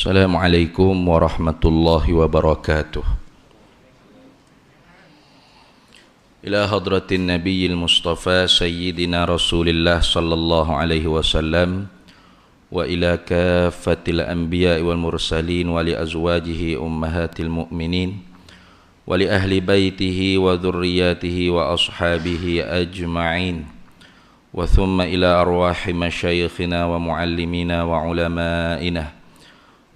Assalamualaikum warahmatullahi wabarakatuh. Ila hadratin nabiyil mustafa sayyidina rasulillah sallallahu alaihi wasallam wa ila kaffatil anbiya'i wal mursalin wa li azwajihi ummahatil mu'minin wa li ahli baitihi wa dhurriyyatihi wa ashabihi ajma'in wa thumma ila arwahi masyayikhina wa muallimina wa ulama'ina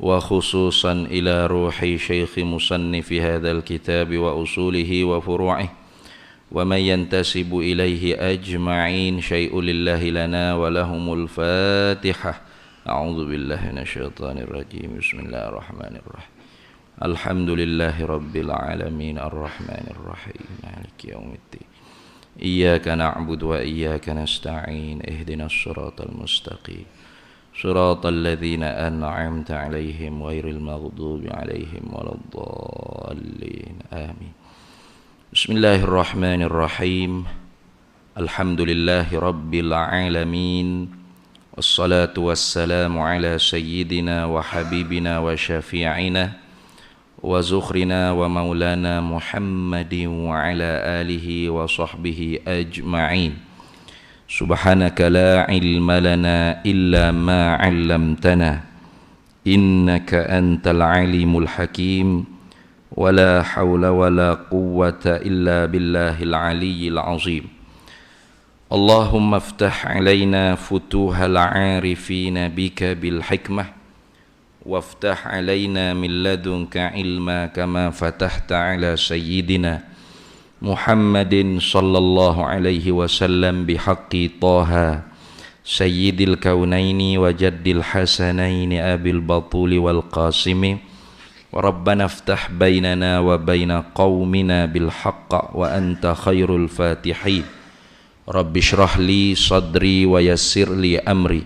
wa khususan ila ruhi syekhi musannifi hadzal kitab wa usulihi wa furu'ihi wa man yantasibu ilaihi ajma'in syai'un lillahi lana wa lahumul fatihah. A'udzu billahi minasyaitonir rajim. Bismillahirrahmanirrahim. Alhamdulillahi rabbil alamin arrahmanir rahim maliki yaumiddin. Iyyaka na'budu wa iyyaka nasta'in ihdinas siratal mustaqim siratal ladzina an'amta 'alaihim ghairil maghdubi 'alaihim waladdallin. Amin. Bismillahirrahmanirrahim. Alhamdulillahi rabbil alamin. Wassalatu wassalamu ala sayyidina wa habibina wa syafi'ina wa zukhrina wa maulana Muhammadin wa ala alihi wa sahbihi ajma'in. Subhanaka la ilma lana illa ma 'allamtana innaka antal alimul hakim. ولا حول ولا قوة إلا بالله العلي العظيم. اللهم افتح علينا فتوح العارفين بك بالحكمة وافتح علينا من لدنك علما كما فتحت على سيدنا محمد صلى الله عليه وسلم بحق طه سيد الكونين وجد الحسنين أبي البطول والقاسم. وربنا افتح بيننا وبين قومنا بالحق وأنت خير الفاتحين. رب اشرح لي صدري ويسر لي أمري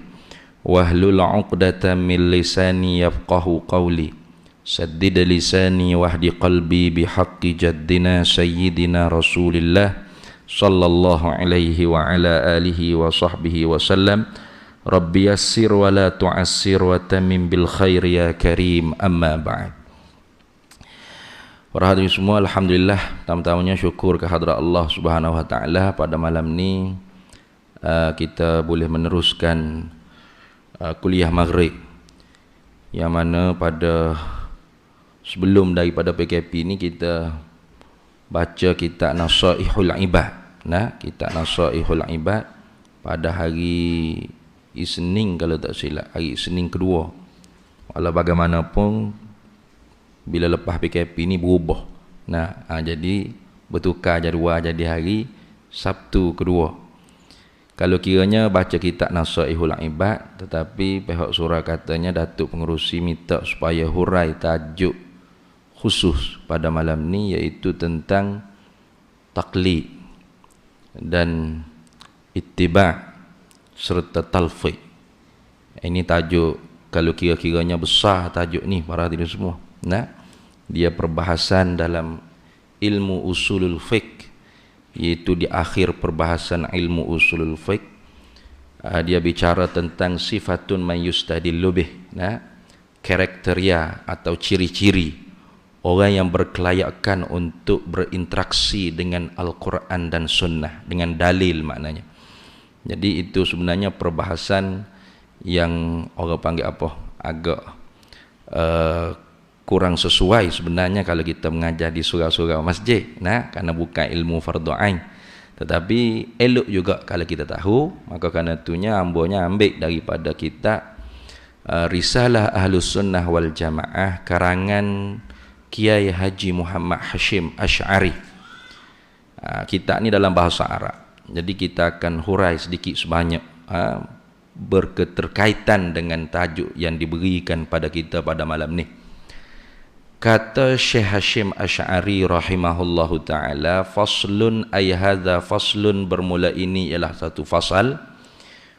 واحلل عقدة من لساني يفقه قولي سدد لساني واهد قلبي بحق جدنا سيدنا رسول الله صلى الله عليه وعلى آله وصحبه وسلم. رب يسر ولا تعسر وتمم بالخير يا كريم. أما بعد. Para hadirin semua, alhamdulillah, pertama-tamanya syukur kehadrat Allah Subhanahu wa taala pada malam ni kita boleh meneruskan kuliah maghrib, yang mana pada sebelum daripada PKP ni kita baca kitab Nasaihul Ibad. Kitab Nasaihul Ibad pada hari Isnin kalau tak silap, hari Isnin kedua. Walau bagaimanapun bila lepas PKP ni berubah. Jadi bertukar jadual jadi hari Sabtu kedua. Kalau kiranya baca kitab Nasaihul Ibad, tetapi pihak surah katanya Datuk Pengerusi minta supaya hurai tajuk khusus pada malam ni, iaitu tentang taklid dan ittiba' serta talfiq. Ini tajuk, kalau kira-kiranya besar tajuk ni para hadirin semua. Dia perbahasan dalam ilmu usulul fiqh, iaitu di akhir perbahasan ilmu usulul fiqh dia bicara tentang sifatun man yustadillu bih, karakteria atau ciri-ciri orang yang berkelayakan untuk berinteraksi dengan Al-Quran dan Sunnah, dengan dalil maknanya. Jadi itu sebenarnya perbahasan yang orang panggil apa, agak kurang sesuai sebenarnya kalau kita mengajar di surau-surau masjid, kerana bukan ilmu fardu ain. Tetapi elok juga kalau kita tahu, maka kerana itunya ambonya ambil daripada kitab Risalah Ahlus Sunnah wal Jamaah karangan Kiai Haji Muhammad Hashim Asy'ari. Kitab ni dalam bahasa Arab, jadi kita akan hurai sedikit sebanyak berketerkaitan dengan tajuk yang diberikan pada kita pada malam ni. Kata Syekh Hashim Asy'ari rahimahullahu ta'ala, faslun ay hadza faslun, bermula ini ialah satu fasal,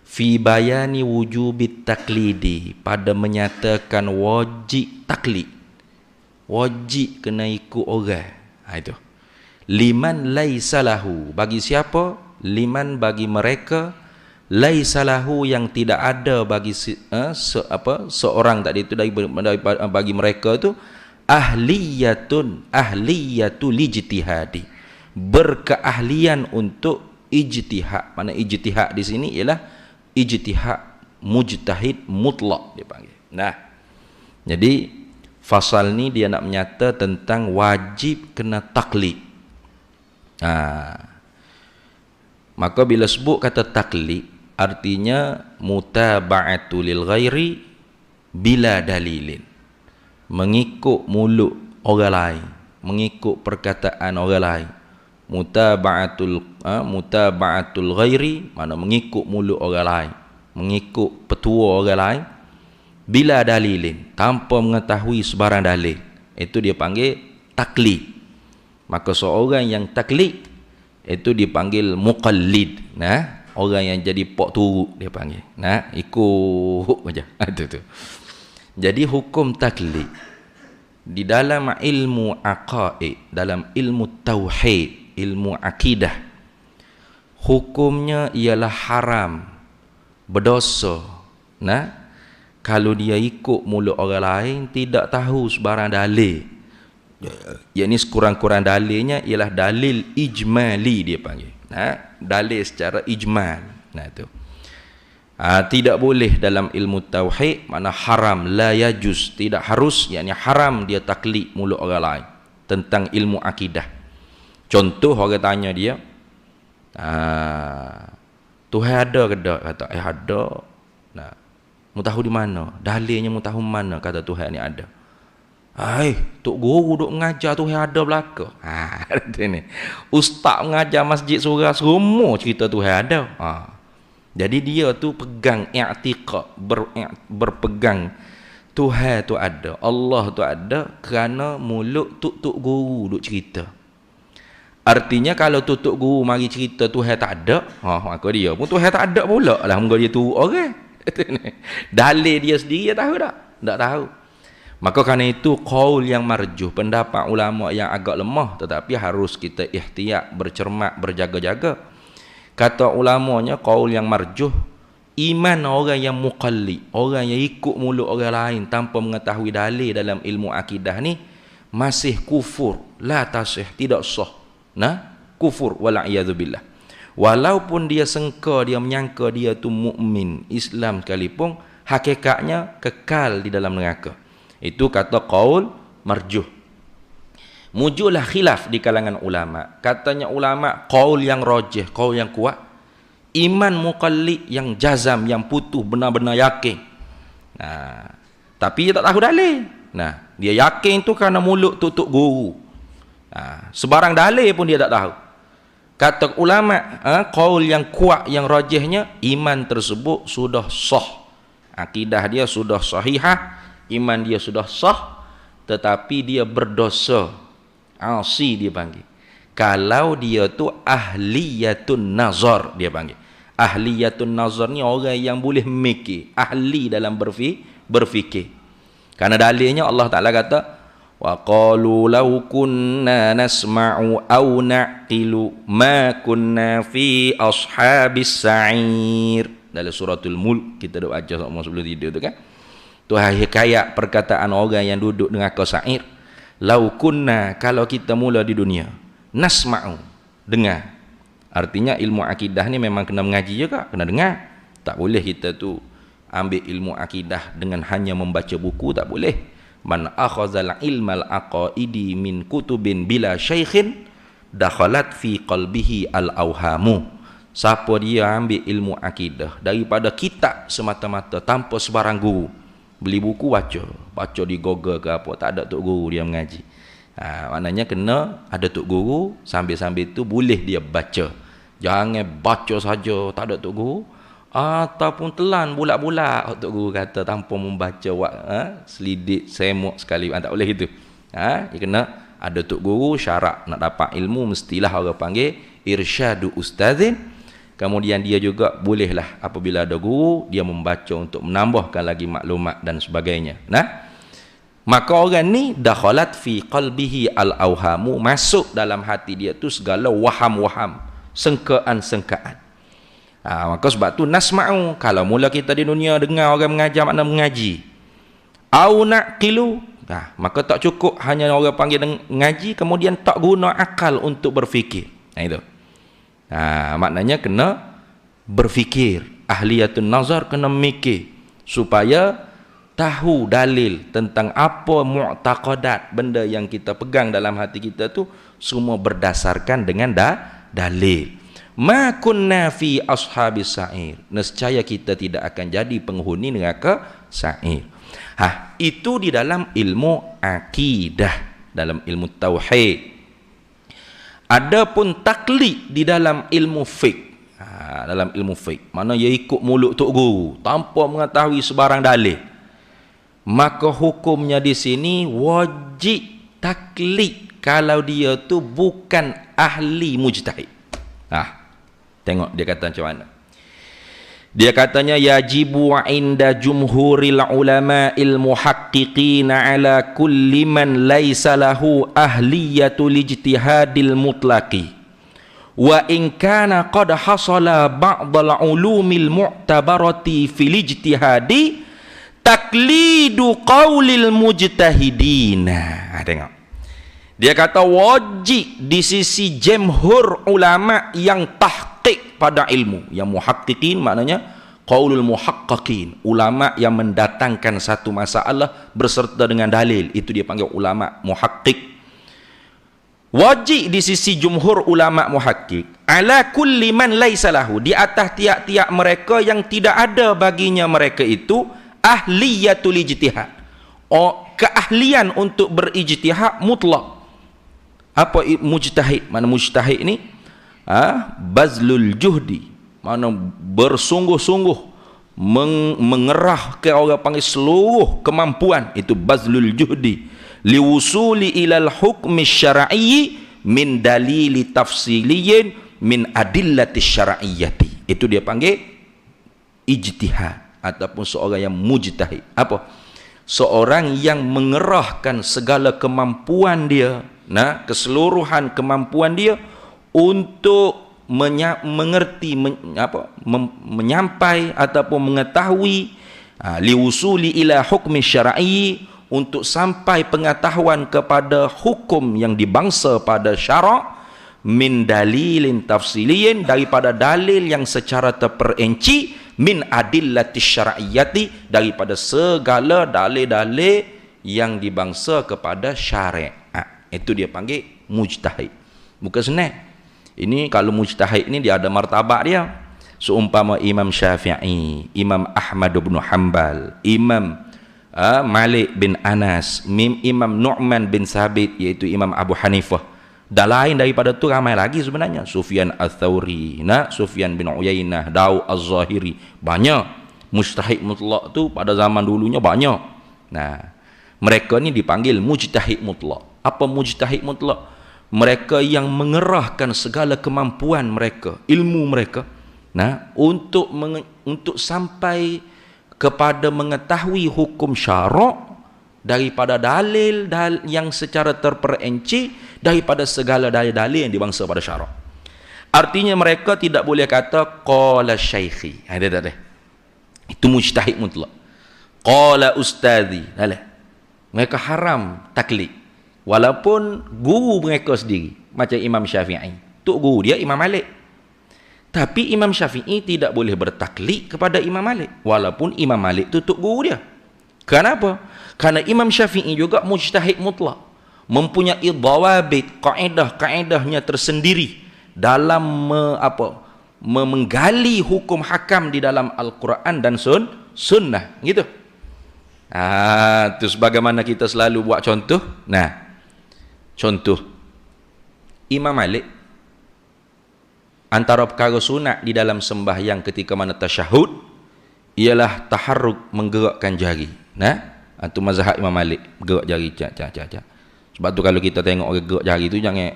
fi bayani wujubit taklidi, pada menyatakan wajib taklid, wajib kena ikut orang. Itu liman laisa lahu, bagi siapa? Liman, bagi mereka, laisa lahu yang tidak ada bagi seorang tadi itu bagi mereka itu ahliyatul ijtihadi, berkeahlian untuk ijtihad. Mana ijtihad di sini ialah ijtihad mujtahid mutlak dipanggil. Nah, jadi fasal ni dia nak menyata tentang wajib kena taklid. Maka bila sebut kata taklid, artinya mutaba'atu lil ghairi bila dalilin, mengikut mulut orang lain, mengikut perkataan orang lain. Mutaba'atul ghairi mana mengikut mulut orang lain, mengikut petua orang lain, bila dalilin, tanpa mengetahui sebarang dalil, itu dia panggil taklid. Maka seorang yang taklid itu dipanggil muqallid. Nah, orang yang jadi pok turut dia panggil. Nah, ikut aja. Itu. Jadi hukum taklid di dalam ilmu aqaid, dalam ilmu tauhid, ilmu akidah, hukumnya ialah haram, berdosa. Nah, kalau dia ikut mulut orang lain, tidak tahu sebarang dalil, yakni sekurang-kurang dalilnya ialah dalil ijmali dia panggil. Dalil secara ijmal. Nah itu. Tidak boleh dalam ilmu tauhid, mana haram, la yajuz, tidak harus, yakni haram dia taklid mulut orang lain tentang ilmu akidah. Contoh orang tanya dia, Tuhan ada ke tak? Kata ada. Nah, mu tahu di mana? Dalilnya mu tahu mana kata Tuhan ni ada? Tok guru duk mengajar Tuhan ada belaka. Ini. Ustaz mengajar masjid surah semua cerita Tuhan ada. Jadi dia tu pegang i'tiqad, berpegang Tuhan tu ada, Allah tu ada kerana mulut tok guru duk cerita. Artinya kalau tok guru mari cerita Tuhan tak ada, maka dia pun Tuhan tak ada pula lah, muka dia tu orang. Dalil dia sendiri dia tahu tak? Tak tahu. Maka kerana itu qaul yang marjuh, pendapat ulama yang agak lemah, tetapi harus kita ihtiyat, bercermat, berjaga-jaga. Kata ulamanya qaul yang marjuh, iman orang yang muqallid, orang yang ikut mulut orang lain tanpa mengetahui dalil dalam ilmu akidah ni masih kufur, la tasih, tidak sah. Nah, kufur wala'iyadzubillah. Walaupun dia sangka, dia menyangka dia tu mukmin Islam sekalipun, hakikatnya kekal di dalam neraka. Itu kata qaul marjuh. Muncullah khilaf di kalangan ulama. Katanya ulama qaul yang rajih, qaul yang kuat, iman muqallid yang jazam, yang putus, benar-benar yakin. Tapi dia tak tahu dalil. Dia yakin tu kerana mulut tutup guru. Sebarang dalil pun dia tak tahu. Kata ulama, qaul yang kuat, yang rajihnya, iman tersebut sudah sah. Akidah dia sudah sahihah, iman dia sudah sah, tetapi dia berdosa. Asi dia panggil. Kalau dia tu ahliyatun nazar dia panggil. Ahliyatun nazar ni orang yang boleh mikir, ahli dalam berfikir. Karena dalilnya Allah Taala kata, wa qalu law kunna nasma'u aw naqilu ma kunna fi ashabis sa'ir. Dalam suratul Mulk kita dah baca sama sebelum tidur tu kan. Tuhan hikayat perkataan orang yang duduk dengan sa'ir. Lau kunna, kalau kita mula di dunia, nasma'u, dengar. Artinya ilmu akidah ni memang kena mengaji juga, kena dengar. Tak boleh kita tu ambil ilmu akidah dengan hanya membaca buku, tak boleh. Man akhazal ilmal aqaidi min kutubin bila syaikhin dakhalat fi qalbihi al-awhamu. Siapa dia ambil ilmu akidah daripada kitab semata-mata tanpa sebarang guru, beli buku baca di Google ke apa, tak ada tok guru dia mengaji. Maknanya kena ada tok guru, sambil-sambil tu boleh dia baca. Jangan baca saja tak ada tok guru, ataupun telan bulat-bulat tok guru kata tanpa membaca, selidik semok sekali, tak boleh itu. Dia kena ada tok guru. Syarat nak dapat ilmu mestilah orang panggil irsyadu ustazin. Kemudian dia juga bolehlah apabila ada guru, dia membaca untuk menambahkan lagi maklumat dan sebagainya. Maka orang ni dakhalat fi qalbihi al-awhamu, masuk dalam hati dia tu segala waham-waham, sangkaan-sangkaan. Maka sebab tu nasma'u, kalau mula kita di dunia dengar orang mengajar makna mengaji. Au naqilu, maka tak cukup hanya orang panggil mengaji kemudian tak guna akal untuk berfikir. Itu. Maknanya kena berfikir. Ahliyatun nazar, kena mikir supaya tahu dalil tentang apa mu'taqadat, benda yang kita pegang dalam hati kita tu semua berdasarkan dengan dalil. Ma kunna fi ashabis sa'ir, nescaya kita tidak akan jadi penghuni neraka sa'ir. Itu di dalam ilmu akidah, dalam ilmu tauhid. Adapun taklid di dalam ilmu fiqh. Dalam ilmu fiqh, mana ia ikut mulut tok guru tanpa mengetahui sebarang dalil, maka hukumnya di sini wajib taklid kalau dia tu bukan ahli mujtahid. Tengok dia kata macam mana. Dia katanya yajibu inda jumhuril ulama'il muhaqqiqin ala kulli man laysa lahu ahliyatul ijtihadil mutlaqi wa in kana qad hasala ba'dal ulumil mu'tabarati fil ijtihadi taklidu qaulil mujtahidina. Tengok. Dia kata wajib di sisi jumhur ulama yang tahqiq pada ilmu, yang muhaqqiqin maknanya qaulul muhaqqaqin, ulama yang mendatangkan satu masalah berserta dengan dalil, itu dia panggil ulama muhaqqiq. Wajib di sisi jumhur ulama muhaqqiq ala kulli man laisa lahu, di atas tiap-tiap mereka yang tidak ada baginya mereka itu ahliyatul ijtihad, keahlian untuk berijtihad mutlak. Apa mujtahid? Mana mujtahid ni? Bazlul juhdi, mana bersungguh-sungguh mengerahkan, orang panggil seluruh kemampuan, itu bazlul juhdi liwusuli ilal hukmi syar'i min dalili tafsiliyin min adillati syar'iyyati. Itu dia panggil ijtihad ataupun seorang yang mujtahid. Apa? Seorang yang mengerahkan segala kemampuan dia, keseluruhan kemampuan dia untuk mengerti, menyampai ataupun mengetahui liwusuli ila hukmi syar'i, untuk sampai pengetahuan kepada hukum yang dibangsa pada syarak, min dalilin tafsiliyin, daripada dalil yang secara terperinci, min adillati syar'iyyati, daripada segala dalil-dalil yang dibangsa kepada syariat. Itu dia panggil mujtahid. Bukan senang. Ini kalau mujtahid ni dia ada martabat dia. Seumpama Imam Syafi'i, Imam Ahmad bin Hanbal, Imam Malik bin Anas, Imam Nu'man bin Sabit, iaitu Imam Abu Hanifah. Dan lain daripada tu ramai lagi sebenarnya. Sufyan Ats-Tsauri, Sufyan bin Uyainah, Daud Az-Zahiri. Banyak. Mujtahid mutlak tu pada zaman dulunya banyak. Mereka ni dipanggil mujtahid mutlak. Apa mujtahid mutlak? Mereka yang mengerahkan segala kemampuan mereka, ilmu mereka, untuk sampai kepada mengetahui hukum syarak daripada dalil yang secara terperinci daripada segala dalil-dalil yang dibangsa pada syarak. Artinya mereka tidak boleh kata qala syaikhi. Ada tak ada? Itu mujtahid mutlak. Qala ustazi. Mereka haram taklid. Walaupun guru mereka sendiri, macam Imam Syafi'i, tok guru dia Imam Malik. Tapi Imam Syafi'i tidak boleh bertaklid kepada Imam Malik, walaupun Imam Malik tu tok guru dia. Kenapa? Karena Imam Syafi'i juga mujtahid mutlak, mempunyai dhawabit, kaedah-kaedahnya tersendiri dalam menggali hukum hakam di dalam Al-Quran dan sunnah, gitu. Terus bagaimana kita selalu buat contoh? Contoh Imam Malik, antara perkara sunat di dalam sembahyang ketika mana tasyahud ialah taharruk, menggerakkan jari. Itu mazhab Imam Malik, gerak jari. Sebab tu kalau kita tengok orang gerak jari tu, jangan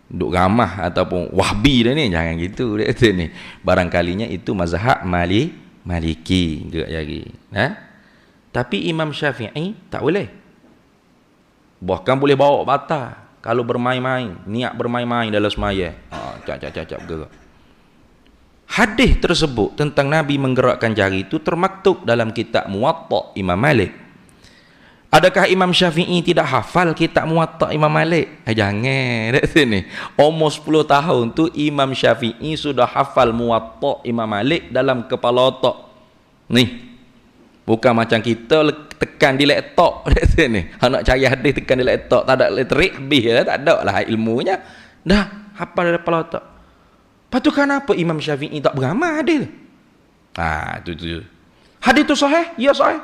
duk ramah ataupun wahbi dah ni, jangan gitu dia kata ni. Barangkalinya itu mazhab Maliki, gerak jari. Tapi Imam Syafi'i tak boleh. Bahkan boleh bawa batal kalau bermain-main, niat bermain-main dalam semaya. Cap gerak. hadis tersebut tentang Nabi menggerakkan jari itu termaktub dalam kitab Muwatta Imam Malik. Adakah Imam Syafi'i tidak hafal kitab Muwatta Imam Malik? Jangan dekat sini. Umur 10 tahun tu Imam Syafi'i sudah hafal Muwatta Imam Malik dalam kepala otak. Nih. Bukan macam kita tekan di laptop dekat sini. Nak cari hadis tekan di laptop, tak ada elektrik habis lah, tak ada lah ilmunya. Dah hafal dalam kepala otak. Lepas tu kenapa Imam Syafi'i tak beramal hadis? Tu. Hadis tu sahih? Ya sahih.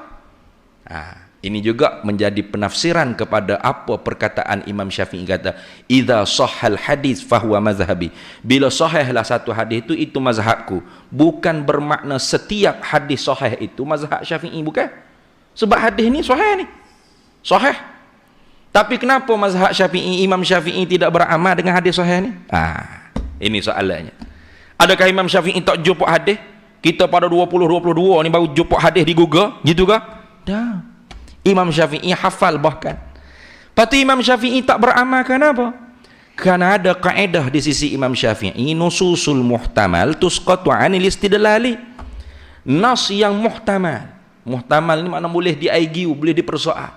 Ini juga menjadi penafsiran kepada apa perkataan Imam Syafi'i kata, idza sahhal hadis fahuwa mazhabi. Bila sahihlah satu hadis itu mazhabku. Bukan bermakna setiap hadis sahih itu mazhab Syafi'i, bukan. Sebab hadis ni sahih ni. Sahih. Tapi kenapa mazhab Syafi'i, Imam Syafi'i tidak beramal dengan hadis sahih ni? Ini soalannya. Adakah Imam Syafi'i tak jumpa hadis? Kita pada 2022 ni baru jumpa hadis di Google, gitu ke? Dah. Imam Syafi'i hafal bahkan. Lepas tu Imam Syafi'i tak beramal kenapa? Kerana ada kaedah di sisi Imam Syafi'i, nususul muhtamal tusqatu anil istidlali. Nas yang muhtamal. Muhtamal ni makna boleh di-argue, boleh dipersoal.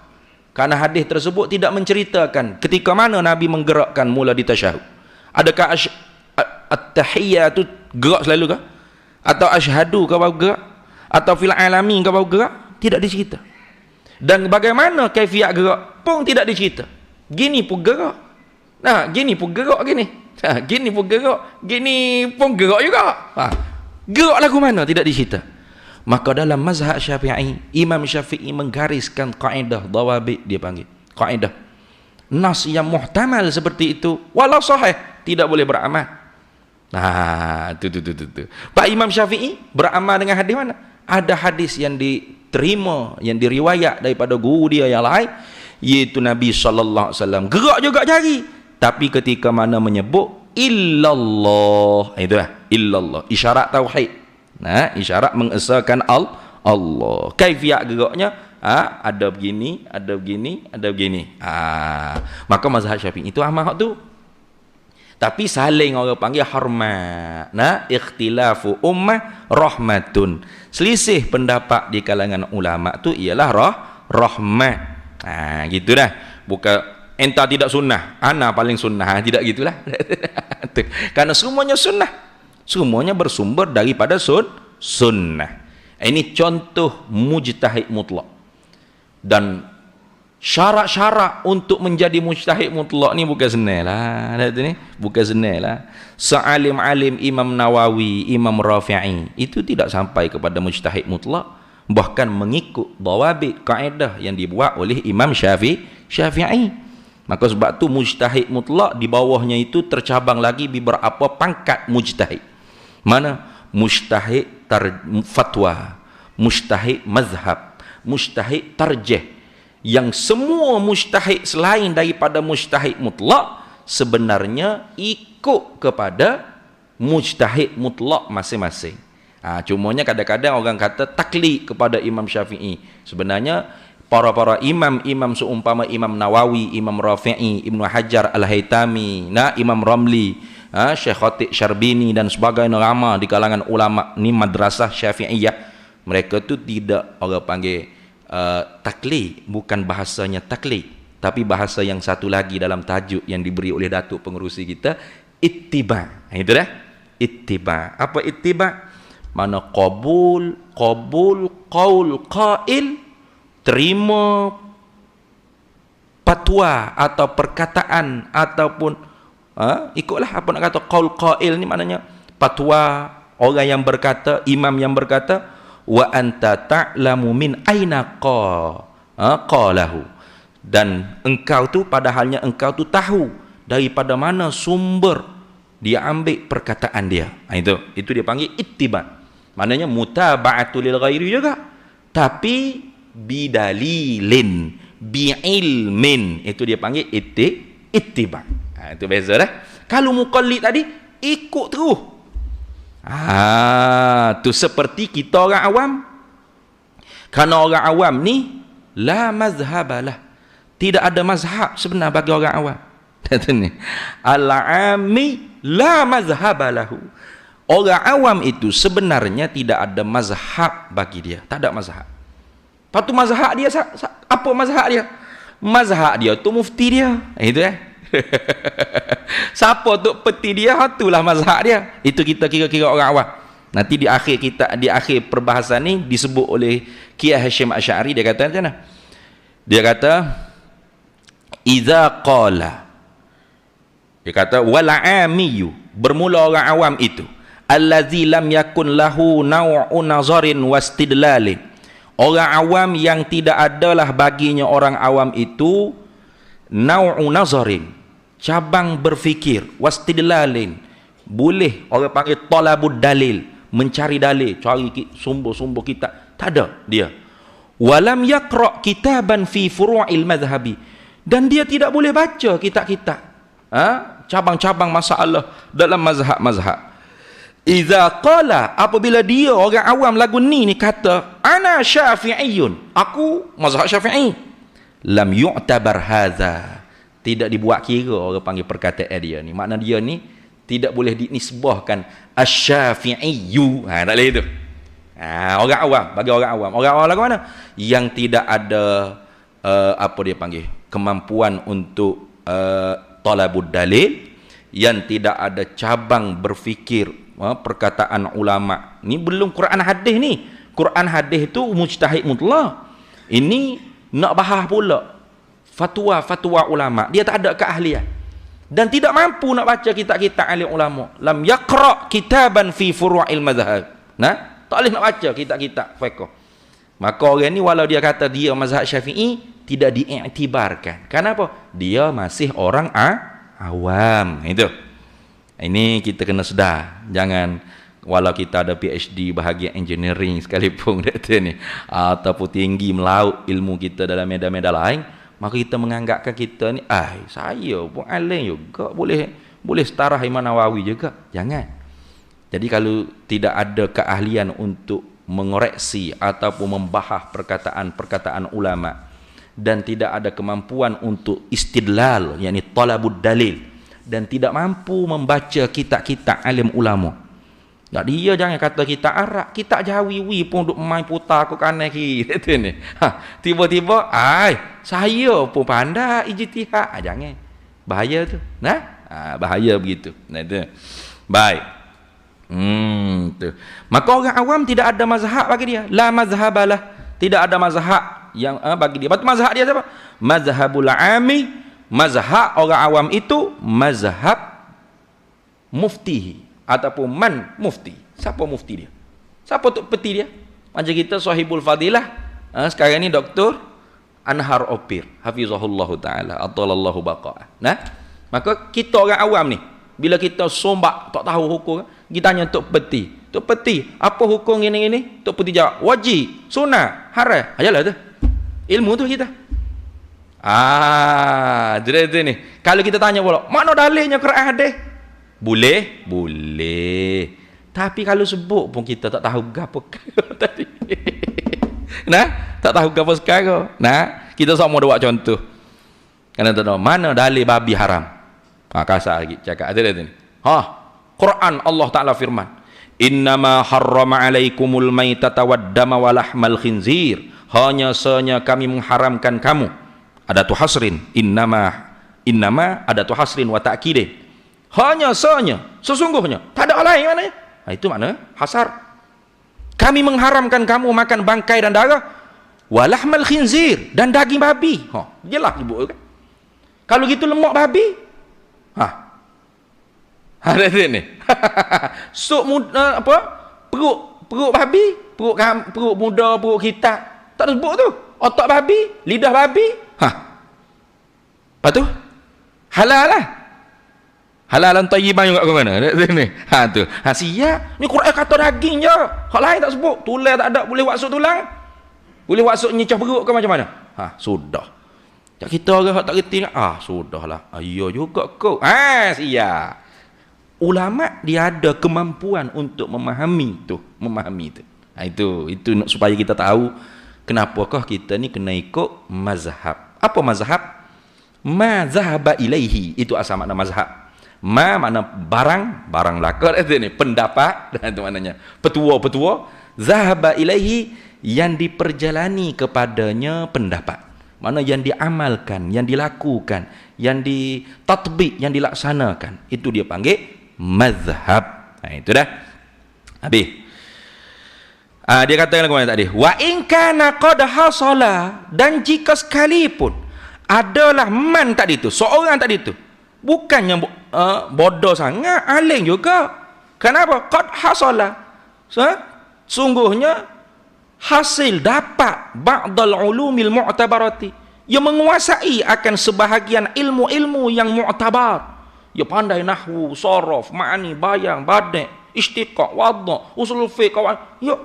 Kerana hadis tersebut tidak menceritakan ketika mana Nabi menggerakkan mula di tasyahud. Adakah at-tahiyyatu gerak selalu ke? Atau asyhadu ke baru gerak? Atau fil alamin ke baru gerak? Tidak dicerita. Dan bagaimana kaifiat gerak pun tidak dicerita. Gini pun gerak. Gini pun gerak gini. Gini pun gerak. Gini pun gerak juga. Gerak lagu mana tidak dicerita. Maka dalam mazhab Syafi'i, Imam Syafi'i menggariskan kaedah dawabit, dia panggil. Kaedah. Nas yang muhtamal seperti itu, walau sahih, tidak boleh beramal. Tu. Pak Imam Syafi'i beramal dengan hadis mana? Ada hadis yang diterima, yang diriwayat daripada guru dia yang lain, iaitu Nabi SAW gerak juga jari, tapi ketika mana menyebut illallah, itulah illallah, isyarat tauhid, isyarat mengesahkan Allah. Kaifiat geraknya ada begini, ada begini, ada begini. Maka mazhab Syafi'i itu amal tu. Tapi saling orang panggil hormat. Ikhtilafu ummah rahmatun. Selisih pendapat di kalangan ulama tu ialah rahmat. Gitu dah. Bukan entah tidak sunnah, ana paling sunnah, tidak gitulah. Karena semuanya sunnah. Semuanya bersumber daripada sunnah. Ini contoh mujtahid mutlak. Dan syarat-syarat untuk menjadi mujtahid mutlak ni bukan senang lah. Bukan senang lah. Sealim-alim Imam Nawawi, Imam Rafi'i, itu tidak sampai kepada mujtahid mutlak. Bahkan mengikut dawabit, kaedah yang dibuat oleh Imam Syafi'i. Maka sebab tu mujtahid mutlak di bawahnya itu tercabang lagi beberapa pangkat mujtahid. Mana? Mujtahid fatwa, mujtahid mazhab, mujtahid tarjih. Yang semua mujtahid selain daripada mujtahid mutlak sebenarnya ikut kepada mujtahid mutlak masing-masing. Cumanya kadang-kadang orang kata taklid kepada Imam Syafi'i. Sebenarnya para imam seumpama Imam Nawawi, Imam Rafi'i, Ibnu Hajar Al-Haytami, Imam Ramli, Syekh Khatib Syarbini dan sebagainya ramai di kalangan ulama ni madrasah Syafi'iyah. Mereka tu tidak orang panggil taklid, bukan bahasanya taklid, tapi bahasa yang satu lagi dalam tajuk yang diberi oleh datuk pengerusi kita, ittiba. Itu dah ittiba. Apa ittiba? Mana qabul qaul qail, terima fatwa atau perkataan ataupun ikutlah apa nak kata qaul qail ni, maknanya fatwa orang yang berkata, imam yang berkata, wa anta ta'lamu min aina qalahu, dan engkau tu padahalnya engkau tu tahu daripada mana sumber dia ambil perkataan dia. Itu dia panggil ittiba. Maknanya mutaba'atu lil ghairi juga, tapi bidalilin, bi'ilmin, itu dia panggil ittiba. Itu beza dah. Kalau muqallid tadi ikut terus. Tu seperti kita orang awam. Kerana orang awam ni la mazhabalah, tidak ada mazhab sebenar bagi orang awam. Al-ami la mazhabalahu. Orang awam itu sebenarnya tidak ada mazhab bagi dia, tak ada mazhab. Lepas tu mazhab dia apa mazhab dia? Mazhab dia tu mufti dia. Itu siapa tu peti dia, itulah mazhab dia. Itu kita kira-kira orang awam. Nanti di akhir perbahasan ni disebut oleh Kiai Hashim Asy'ari, dia kata macam mana? Dia kata iza qala, dia kata wal amiyu, bermula orang awam itu, allazi lam yakun lahu naw'u nazarin wastidlalin, orang awam yang tidak adalah baginya orang awam itu naw'u nazarin, cabang berfikir, wastidlalin, boleh orang panggil talabud dalil, mencari dalil, cari sumber-sumber kitab, tak ada dia. Walam yaqra kitaban fi furu'il madhhabi, dan dia tidak boleh baca kitab-kitab cabang-cabang masalah dalam mazhab-mazhab. Iza qala, apabila dia orang awam lagu ni kata ana syafi'iyun, aku mazhab syafi'i, lam yu'tabar hadza, tidak dibuat kira orang panggil perkataan dia ni. Makna dia ni tidak boleh dinisbahkan asy-syafi'iyyu. Tak boleh itu. Orang awam, bagi orang awam. Orang awam lagu mana? Yang tidak ada apa dia panggil, kemampuan untuk talabud dalil, yang tidak ada cabang berfikir perkataan ulama. Ni belum Quran hadis ni. Quran hadis tu mujtahid mutlak. Ini nak bahas pula fatwa-fatwa ulama. Dia tak ada keahlian dan tidak mampu nak baca kitab-kitab alim ulama. Lam yaqra kitaban fi furu'il madhhab. Tak boleh nak baca kitab-kitab fiqh. Maka orang ni walau dia kata dia mazhab Syafi'i, tidak diiktibarkan. Kenapa? Dia masih orang awam. Itu. Ini kita kena sedar. Jangan walau kita ada PhD bahagian engineering sekalipun ni, ataupun tinggi melaut ilmu kita dalam medan-medan lain, maka kita menganggapkan kita ni saya pun alim juga, boleh setarah Imam Nawawi juga. Jangan. Jadi kalau tidak ada keahlian untuk mengoreksi ataupun membahas perkataan-perkataan ulama, dan tidak ada kemampuan untuk istidlal, yakni talabud dalil, dan tidak mampu membaca kitab-kitab alim ulama, tak, dia jangan kata kitab Arab, kitab Jawi pun duk main putar ke kanan kiri ni. Tiba-tiba saya pun pandai ijtihad. Jangan. Bahaya tu. Bahaya begitu. Itu. Baik. Tu. Maka orang awam tidak ada mazhab bagi dia. La mazhabalah. Tidak ada mazhab yang bagi dia. Betul mazhab dia siapa? Mazhabul ami. Mazhab orang awam itu mazhab muftihi, ataupun man mufti. Siapa mufti dia? Siapa tok peti dia? Macam kita sahibul fadilah sekarang ni Dr. Anhar Opir, hafizahullah taala, atalallahu baqa'ah. Maka kita orang awam ni, bila kita sombak tak tahu hukum, kita tanya tok peti. Tok peti, apa hukum ini? Tok peti jawab, wajib, sunah, haram. Ajalah tu. Ilmu tu kita. Jadi tu ni. Kalau kita tanya pula, mana dalilnya Quran hadis? Boleh? Boleh. Tapi kalau sebut pun kita tak tahu gapo tadi. Tak tahu gapo sekarang. Kita sama buat contoh. Kerana tak tahu mana dalil babi haram. Kasar lagi cakap ada ni. Quran Allah Taala firman, "Innama harrama 'alaikumul maitata wad-dama wa lahmal khinzir." Hanya sahaja kami mengharamkan kamu. Adatu hasrin, innama adatu hasrin wa ta'kidin. Hanya sahaja, sesungguhnya, tak ada lain maknanya. Itu makna hasar. Kami mengharamkan kamu makan bangkai dan darah, walahmal khinzir, dan daging babi. Jelas sebut kan. Kalau gitu lemak babi. Ada sini. Sup muda perut babi, perut muda, perut hitam. Tak sebut tu. Otak babi, lidah babi. Lepas tu halal lah. Halalan tayyiban juga ke mana? Sini. Tu. Siap. Ni Quran kata daging je. Hak lain tak sebut. Tulang tak ada. Boleh wasuk tulang? Boleh wasuk nyecah perut ke macam mana? Sudah. Tak kita orang tak reti. Sudahlah. Ya juga kau. Siap. Ulama dia ada kemampuan untuk memahami tu. Itu supaya kita tahu kenapakah kita ni kena ikut mazhab. Apa mazhab? Ma zahaba ilaihi, itu asal makna mazhab. Mana barang lakar itu ni, pendapat dan itu maknanya petua zahaba ilaihi, yang diperjalani kepadanya pendapat, mana yang diamalkan, yang dilakukan, yang ditatbiq, yang dilaksanakan, itu dia panggil mazhab. Itu dah habis. Dia kata lagi tadi, wa in kana qad hasala, dan jika sekalipun adalah man tadi itu, seorang tadi itu bukannya bodoh sangat, alim juga. Kenapa? Qad hasala, sungguhnya hasil dapat ba'dal ulumil mu'tabarati, ia menguasai akan sebahagian ilmu-ilmu yang mu'tabar. Ia pandai nahwu, sorof, ma'ani, bayang, badai, istiqaq, wadda, usul fiqh, ia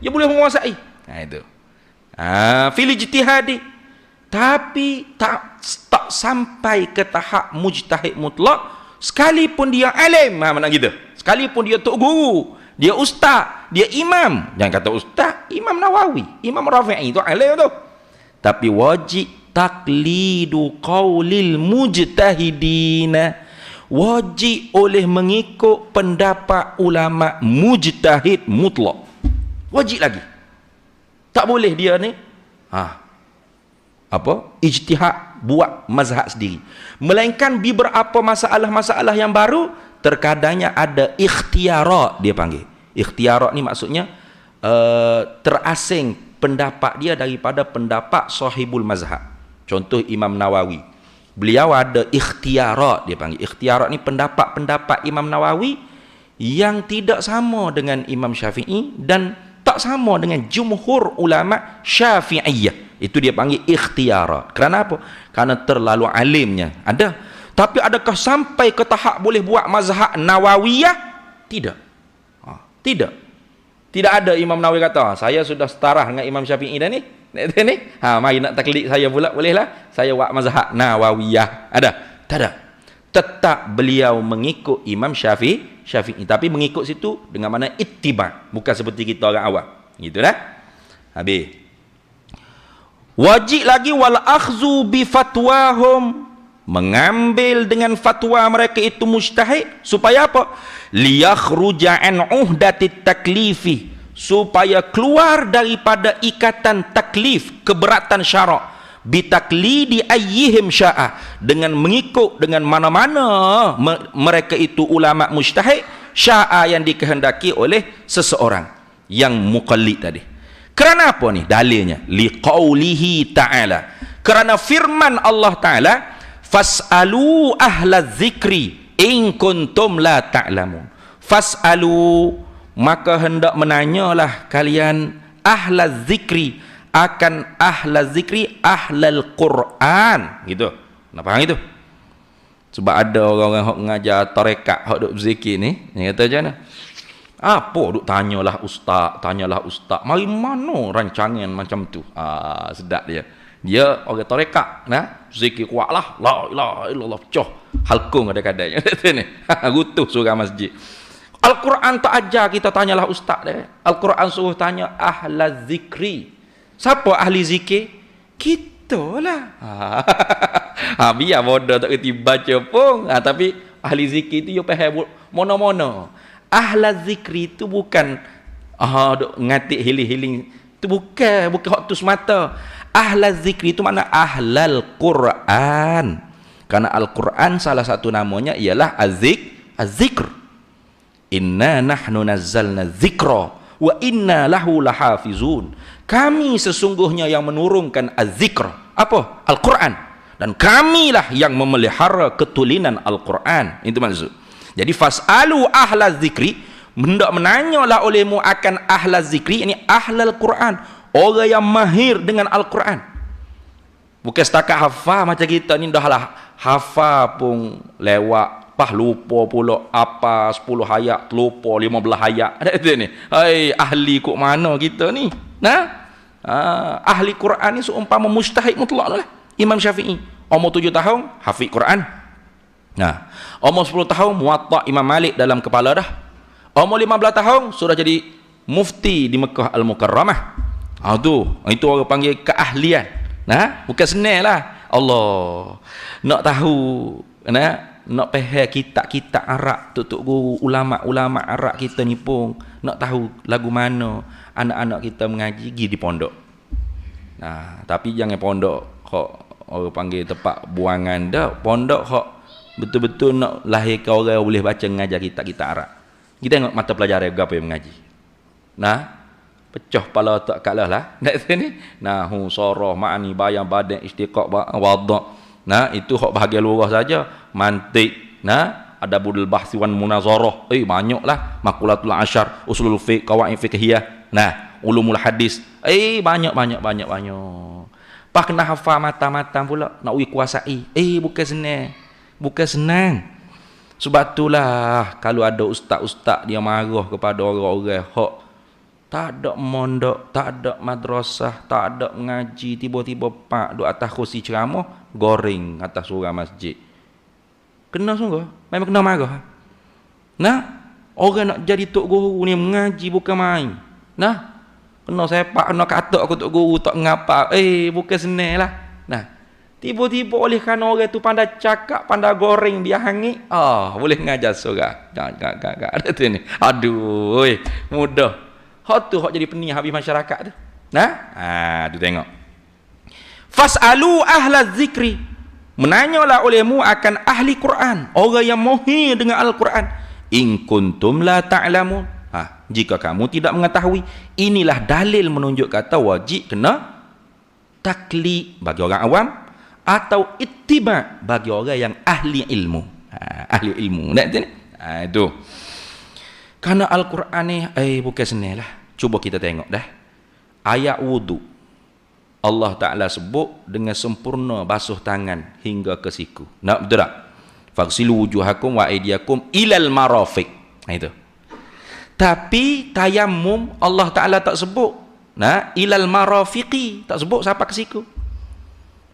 boleh menguasai. Itu fil ijtihadi, tapi tak sampai ke tahap mujtahid mutlak, sekalipun dia alim. Mana gitu, sekalipun dia tok guru, dia ustaz, dia imam. Jangan kata ustaz, Imam Nawawi, Imam Rafi'i itu alim tu. Tapi wajib taqlidu qaulil mujtahidina, wajib oleh mengikut pendapat ulama mujtahid mutlak. Wajib lagi. Tak boleh dia ni ijtihad, buat mazhab sendiri. Melainkan beberapa masalah-masalah yang baru, terkadangnya ada ikhtiarat, dia panggil. Ikhtiarat ni maksudnya terasing pendapat dia daripada pendapat sahibul mazhab. Contoh Imam Nawawi, beliau ada ikhtiarat, dia panggil. Ikhtiarat ni pendapat-pendapat Imam Nawawi yang tidak sama dengan Imam Syafi'i dan tak sama dengan jumhur ulama Syafi'iyah. Itu dia panggil ikhtiarat. Kerana apa? Kerana terlalu alimnya. Ada. Tapi adakah sampai ke tahap boleh buat mazhab Nawawiyah? Tidak. Tidak. Tidak ada Imam Nawawi kata, saya sudah setara dengan Imam Syafi'i dah ni. Mari nak taklid saya pula, bolehlah. Saya buat mazhab Nawawiyah. Ada? Tak ada. Tetap beliau mengikut Imam Syafi'i, tapi mengikut situ dengan mana ittiba', bukan seperti kita orang awam. Gitu dah. Habis. Wajib lagi wal akhzu bi fatwahum, mengambil dengan fatwa mereka itu mujtahid, supaya apa? Liyakhruja an uhdatit taklifi, supaya keluar daripada ikatan taklif, keberatan syarak, bitaklidi ayyihim sya'a, dengan mengikut dengan mana-mana mereka itu ulama mujtahid, sya'a yang dikehendaki oleh seseorang yang muqallid tadi. Kerana apa ni dalilnya? Liqaulihi ta'ala, kerana firman Allah Ta'ala, fas'alu ahla dzikri in kuntum la ta'lamun. Fas'alu, maka hendak menanyalah kalian ahla dzikri, akan ahla dzikri, ahlal Quran, gitu. Nak faham itu? Sebab ada orang-orang yang mengajar tarekat hak duk berzikir ni, dia kata macam mana? Apa duk tanyalah ustaz, mari mana rancangan macam tu. Sedap dia. Dia orang tarekat, zikir kuatlah, la ilaha illallah, pecah halkung kadang-kadang ni. Gutuh surah masjid. Al-Quran tak ajar kita tanyalah ustaz dia. Al-Quran suruh tanya ahla zikri. Siapa ahli zikir? Kita lah. Biar bodoh tak kerti baca pun. Tapi ahli zikir tu dia faham mana-mana. Ahla zikri tu bukan ngatik hiling-hiling. Itu bukan waktu semata. Ahla zikri itu makna ahlal Quran. Karena Al-Quran salah satu namanya ialah az-zikr. Inna nahnu nazzalna dzikra wa inna lahu lahafizun. Kami sesungguhnya yang menurunkan az-zikr. Apa? Al-Quran. Dan kamilah yang memelihara ketulinan Al-Quran. Itu maksud. Jadi fas'alu ahla zikri, hendak menanyalah olehmu akan ahla zikri, ini ahlal Quran, orang yang mahir dengan Al-Quran. Bukan setakat hafal macam kita ni, dah lah hafal pun lewat, lupa pula apa 10 ayat, lupa 15 ayat. Ada tu ni. Hai, ahli kok mana kita ni? Ahli Quran ni seumpama mujtahid mutlak lah. Imam Syafi'i umur 7 tahun hafiz Quran. Umur 10 tahun Muwatta Imam Malik dalam kepala dah. Umur 15 tahun sudah jadi mufti di Mekah Al-Mukarramah. Itu orang panggil keahlian. Bukan senang lah. Allah nak tahu nak faham kitab-kitab Arab, tok guru ulama-ulama Arab kita ni pun nak tahu lagu mana anak-anak kita mengaji pergi di pondok. Nah, tapi jangan pondok hok orang panggil tempat buangan dah. Pondok hok betul-betul nak lahirkan orang yang boleh baca mengajar kitab-kitab Arab. Kita tengok mata pelajaran apa yang mengaji. Nah, pecah kepala tak kalah lah. Nak sini. Nah, sarah, ma'ani, bayang, badan, istiqaq, wadha'. Nah, itu hak bahagian luar saja. Mantik, nah, ada budul bahsi wan munazarah. Banyaklah. Maqulatul asyar, usulul fiqh, qawaid fiqhiyah. Nah, ulumul hadis. Banyak. Pak kena hafal mata-mata pula nak kuasai. Bukan senang. Bukan senang. Sebab itulah kalau ada ustaz-ustaz dia marah kepada orang-orang hak tak ada mondok, tak ada madrasah, tak ada mengaji, tiba-tiba pak duduk atas kursi ceramah, goreng atas surau masjid. Kena sungguh, memang kena marah. Nah, orang nak jadi tok guru ni mengaji bukan main. Nah, kena sepak, kena katak aku tok guru tak ngapa. Bukan senang lah. Nah, tiba-tiba oleh kerana orang tu pandai cakap, pandai goreng dia hangit, boleh ngajar surau. Gak ada tu ni. Aduh, mudah. Hak tu hak jadi pening habis masyarakat tu. Nah, tu tengok. Fas'alu ahla zikri. Menanyalah olehmu akan ahli Quran, orang yang mohir dengan Al-Quran. In kuntum la ta'lamun. Jika kamu tidak mengetahui, inilah dalil menunjuk kata wajib kena taklid bagi orang awam atau ittiba bagi orang yang ahli ilmu. Ahli ilmu. Nak tu ni? Itu. Karena Al-Quran ni bukan senang lah. Cuba kita tengok dah. Ayat wudu. Allah Ta'ala sebut dengan sempurna basuh tangan hingga ke siku. Nak betul tak? Faghsilu wujuhakum wa aydiyakum ilal marafiq. Itu. Tapi tayammum Allah Ta'ala tak sebut. Ilal marafiqi. Tak sebut sampai ke siku.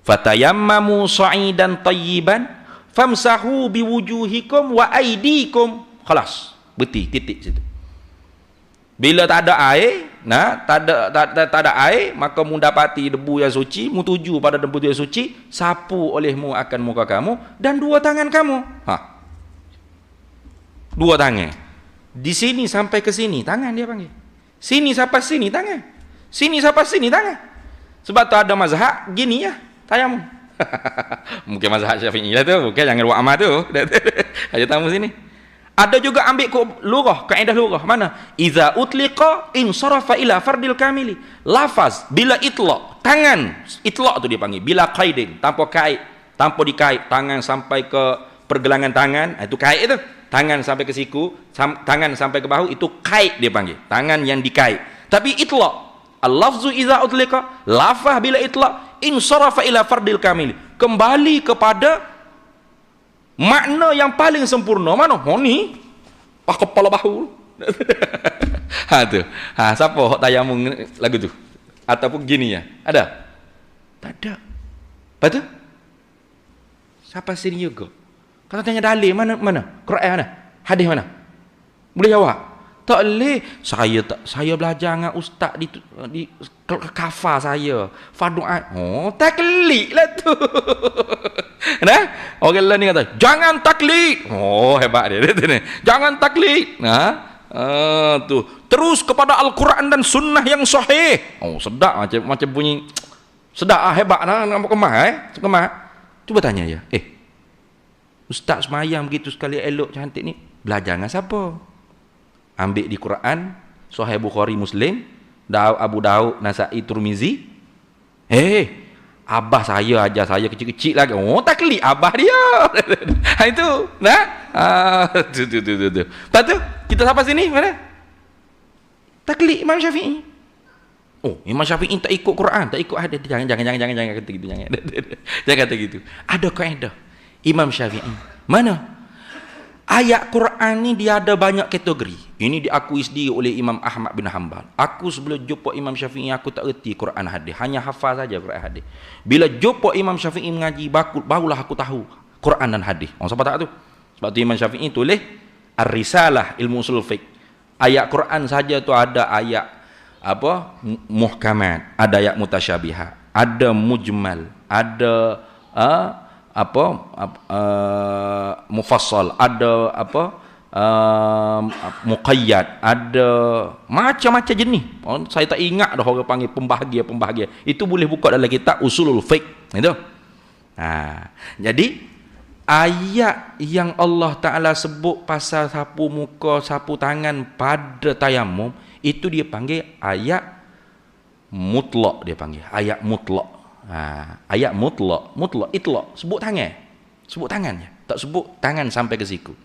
Fatayammamu sa'idan tayyiban famsahu biwujuhikum wa aydikum. Khalas. Berhenti, titik situ. Bila tak ada air, tak ada air, maka mu dapati debu yang suci, mu tuju pada debu yang suci, sapu olehmu akan muka kamu dan dua tangan kamu. Dua tangan. Di sini sampai ke sini, tangan dia panggil. Sini sampai sini, tangan. Sini sampai sini, tangan. Sebab tu ada mazhab gini ya, tayamum. Mungkin mazhab Syafi'i lah tu, bukan jangan buat amal tu. Aja tamu sini. Ada juga ambil lurah, kaedah lurah. Mana? Iza utliqa insarafa ila fardil kamili. Lafaz bila itlaq, tangan, itlaq tu dia panggil. Bila qaidin, tanpa kait, tanpa dikait, tangan sampai ke pergelangan tangan, itu kait itu. Tangan sampai ke siku, tangan sampai ke bahu, itu kait dia panggil. Tangan yang dikait. Tapi itlaq, al-lafzu iza utliqa, lafaz bila itlaq insarafa ila fardil kamili. Kembali kepada makna yang paling sempurna. Mana? Ni kepala bahu. Tu. Siapa hok tayamum lagu tu? Ataupun gini ya? Ada? Tak ada. Betul? Siapa sini juga? Kalau tanya dalil mana? Quran mana? Hadis mana? Boleh jawab? Tak boleh. Saya belajar dengan ustaz di kafa saya. Fadu'at. Taklid lah tu. Orang lain ni kata, jangan taklid. Hebat dia. Jangan taklid. Tu. Terus kepada Al-Quran dan sunnah yang sahih. Sedap macam bunyi. Sedap hebat lah. Nampak kemah. Cuba tanya ya. Ustaz semayang begitu sekali elok cantik ni. Belajar dengan siapa? Ambil di Quran, Sahih Bukhari Muslim, Abu Daud, Nasai, Tirmizi. Abah saya ajar saya kecil-kecil lagi. Taklid abah dia. Itu. Tu. Lepas tu, kita sampai sini mana? Taklid Imam Syafi'i. Imam Syafi'i tak ikut Quran, tak ikut hadis. Jangan kata gitu, jangan. Jangan kata gitu. Ada kaedah Imam Syafi'i. Mana? Ayat Quran ni dia ada banyak kategori. Ini diakui sendiri oleh Imam Ahmad bin Hanbal. Aku sebelum jumpa Imam Syafi'i aku tak erti Quran hadis, hanya hafal saja Quran hadis. Bila jumpa Imam Syafi'i mengaji barulah aku tahu Quran dan hadis. Siapa tak tu? Sebab tu Imam Syafi'i tulis Ar-Risalah ilmu usul fiqh. Ayat Quran saja tu ada ayat muhkamat, ada ayat mutasyabihat, ada mujmal, ada mufassal, ada muqayyad, ada macam-macam jenis. Saya tak ingat dah orang panggil pembahagia. Itu boleh buka dalam kitab Usulul Fiqh itu. Jadi ayat yang Allah Ta'ala sebut pasal sapu muka, sapu tangan pada tayamum, itu dia panggil ayat mutlak, dia panggil ayat mutlak. Ayat mutlak itlak, sebut tangannya, tak sebut tangan sampai ke siku.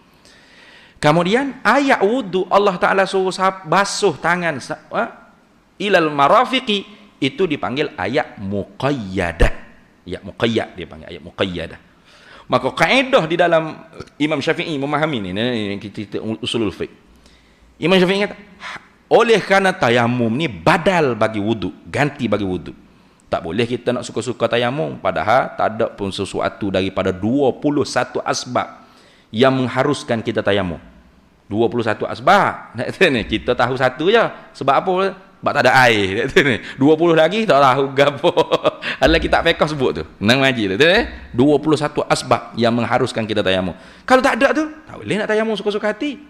Kemudian ayat wudu, Allah Ta'ala suruh basuh tangan ilal marafiqi, itu dipanggil ayat muqayyadah. Ayat muqayyad dia panggil, ayat muqayyadah. Maka kaedah di dalam Imam Syafi'i memahami ni kita usulul fiqh. Imam Syafi'i kata, oleh kerana tayamum ni badal bagi wudu, ganti bagi wudu. Tak boleh kita nak suka-suka tayamum, padahal tak ada pun sesuatu daripada 21 asbab yang mengharuskan kita tayamum. 21 asbab. Kita tahu satu je. Sebab apa? Sebab tak ada air. 20 lagi tak tahu gapo. Adalah kitab fiqh sebut tu. Nang ngaji tu. 21 asbab yang mengharuskan kita tayamum. Kalau tak ada tu, tak boleh nak tayamum suka-suka hati.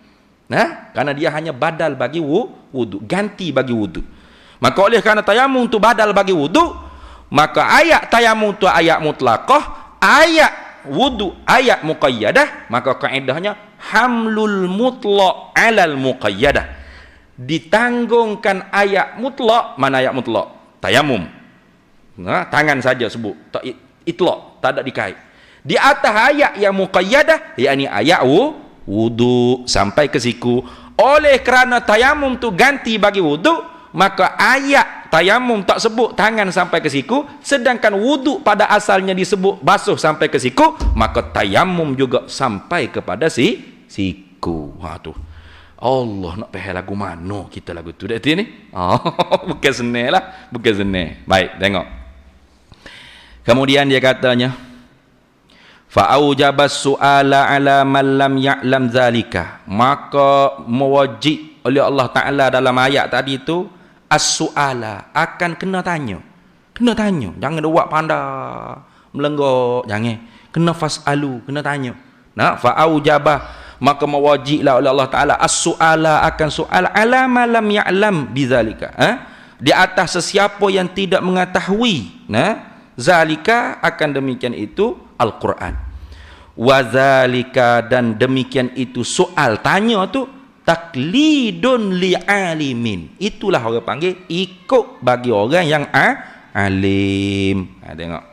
Karena dia hanya badal bagi wudu, ganti bagi wudu. Maka oleh kerana tayamum tu badal bagi wudu, maka ayat tayamum tu ayat mutlaqah, ayat wudu ayat muqayyadah, maka kaedahnya hamlul mutlaq alal muqayyadah. Ditanggungkan ayat mutlak. Mana ayat mutlak? Tayamum. Tangan saja sebut, tak itlak, tak ada dikait. Di atas ayat yang muqayyadah, yakni ayat wudu sampai ke siku. Oleh kerana tayamum tu ganti bagi wudu, maka ayat tayamum tak sebut tangan sampai ke siku, sedangkan wudu pada asalnya disebut basuh sampai ke siku, maka tayamum juga sampai kepada siku. Tu Allah nak faham lagu mana kita lagu tu dak ni. Bukan senang lah, bukan senang. Baik, tengok. Kemudian dia katanya, fa aujabas su'ala ala man lam ya'lam zalika, maka mewajib oleh Allah Taala dalam ayat tadi tu as-su'ala, akan kena tanya. Jangan buat pandai melenggok, jangan. Kena fasalu, kena tanya. Fa aujabah, maka mewajiblah oleh Allah Ta'ala as-su'ala, akan soal ala ma lam ya'lam bizalika, di atas sesiapa yang tidak mengetahui zalika, akan demikian itu Al-Quran. Wa zalika, dan demikian itu soal tanya tu taklidun li'alimin, itulah orang panggil ikut bagi orang yang alim. Tengok,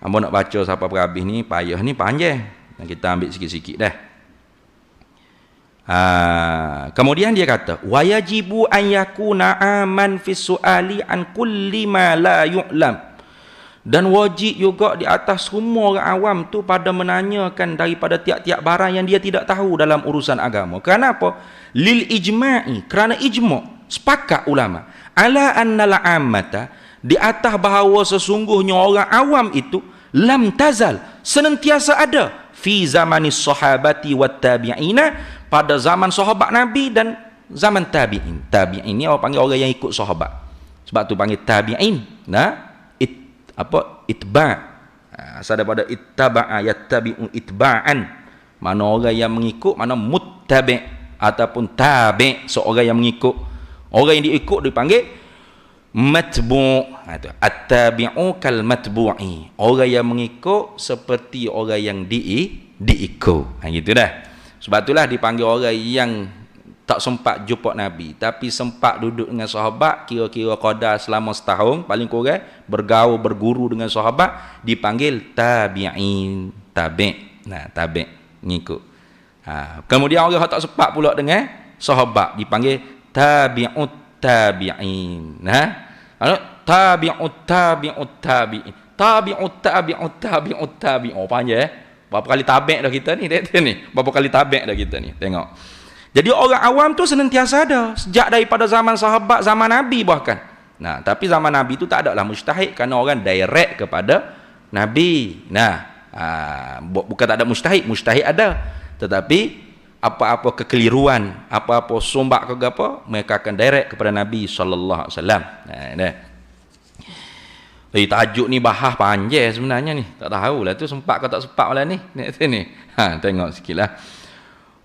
hamba nak baca sampai berhabis ni, payah ni panjang, kita ambil sikit-sikit dah. Kemudian dia kata, wayajibu an yakuna aman fi su'ali an kulli ma la yu'lam, dan wajib juga di atas semua orang awam tu pada menanyakan daripada tiap-tiap barang yang dia tidak tahu dalam urusan agama. Kenapa? Lil ijma'i, kerana ijma', sepakat ulama, ala annal ammata, di atas bahawa sesungguhnya orang awam itu lam tazal, senantiasa ada, fi zamanis sahabati wat tabi'ina, pada zaman sahabat Nabi dan zaman tabi'in. Tabi'in ni orang panggil orang yang ikut sahabat, sebab tu panggil tabi'in. Itba', asal daripada ittaba'a yattabi'u itba'an, mana orang yang mengikut, mana muttabi' ataupun tabi', seorang yang mengikut. Orang yang diikut dipanggil matbu'. At-tabi'u kal matbu'i, orang yang mengikut seperti orang yang diikut. Gitu dah. Sebab itulah dipanggil orang yang tak sempat jumpa Nabi, tapi sempat duduk dengan sahabat, kira-kira qadar selama setahun paling kurang, bergaul, berguru dengan sahabat, dipanggil tabi'in. Tabi', tabi' ngikut. Kemudian orang yang tak sempat pula dengan sahabat dipanggil tabi'ut tabi'in. Tabi'ut tabi'ut tabi'in. Tabi'ut tabi'ut tabi'ut tabi'in. Panjang. Berapa kali tabik dah kita ni, berapa kali tabik dah kita ni. Tengok. Jadi orang awam tu senantiasa ada, sejak daripada zaman sahabat, zaman Nabi bahkan. Tapi zaman Nabi tu tak ada lah mujtahid, kerana orang direct kepada Nabi. Bukan tak ada mujtahid, mujtahid ada. Tetapi apa-apa kekeliruan, apa-apa sombak ke apa, mereka akan direct kepada Nabi sallallahu alaihi wasallam. Tajuk ni bahas panjang sebenarnya ni. Tak tahulah tu sempat ke tak sempat lah ni. Ni. Tengok sikitlah.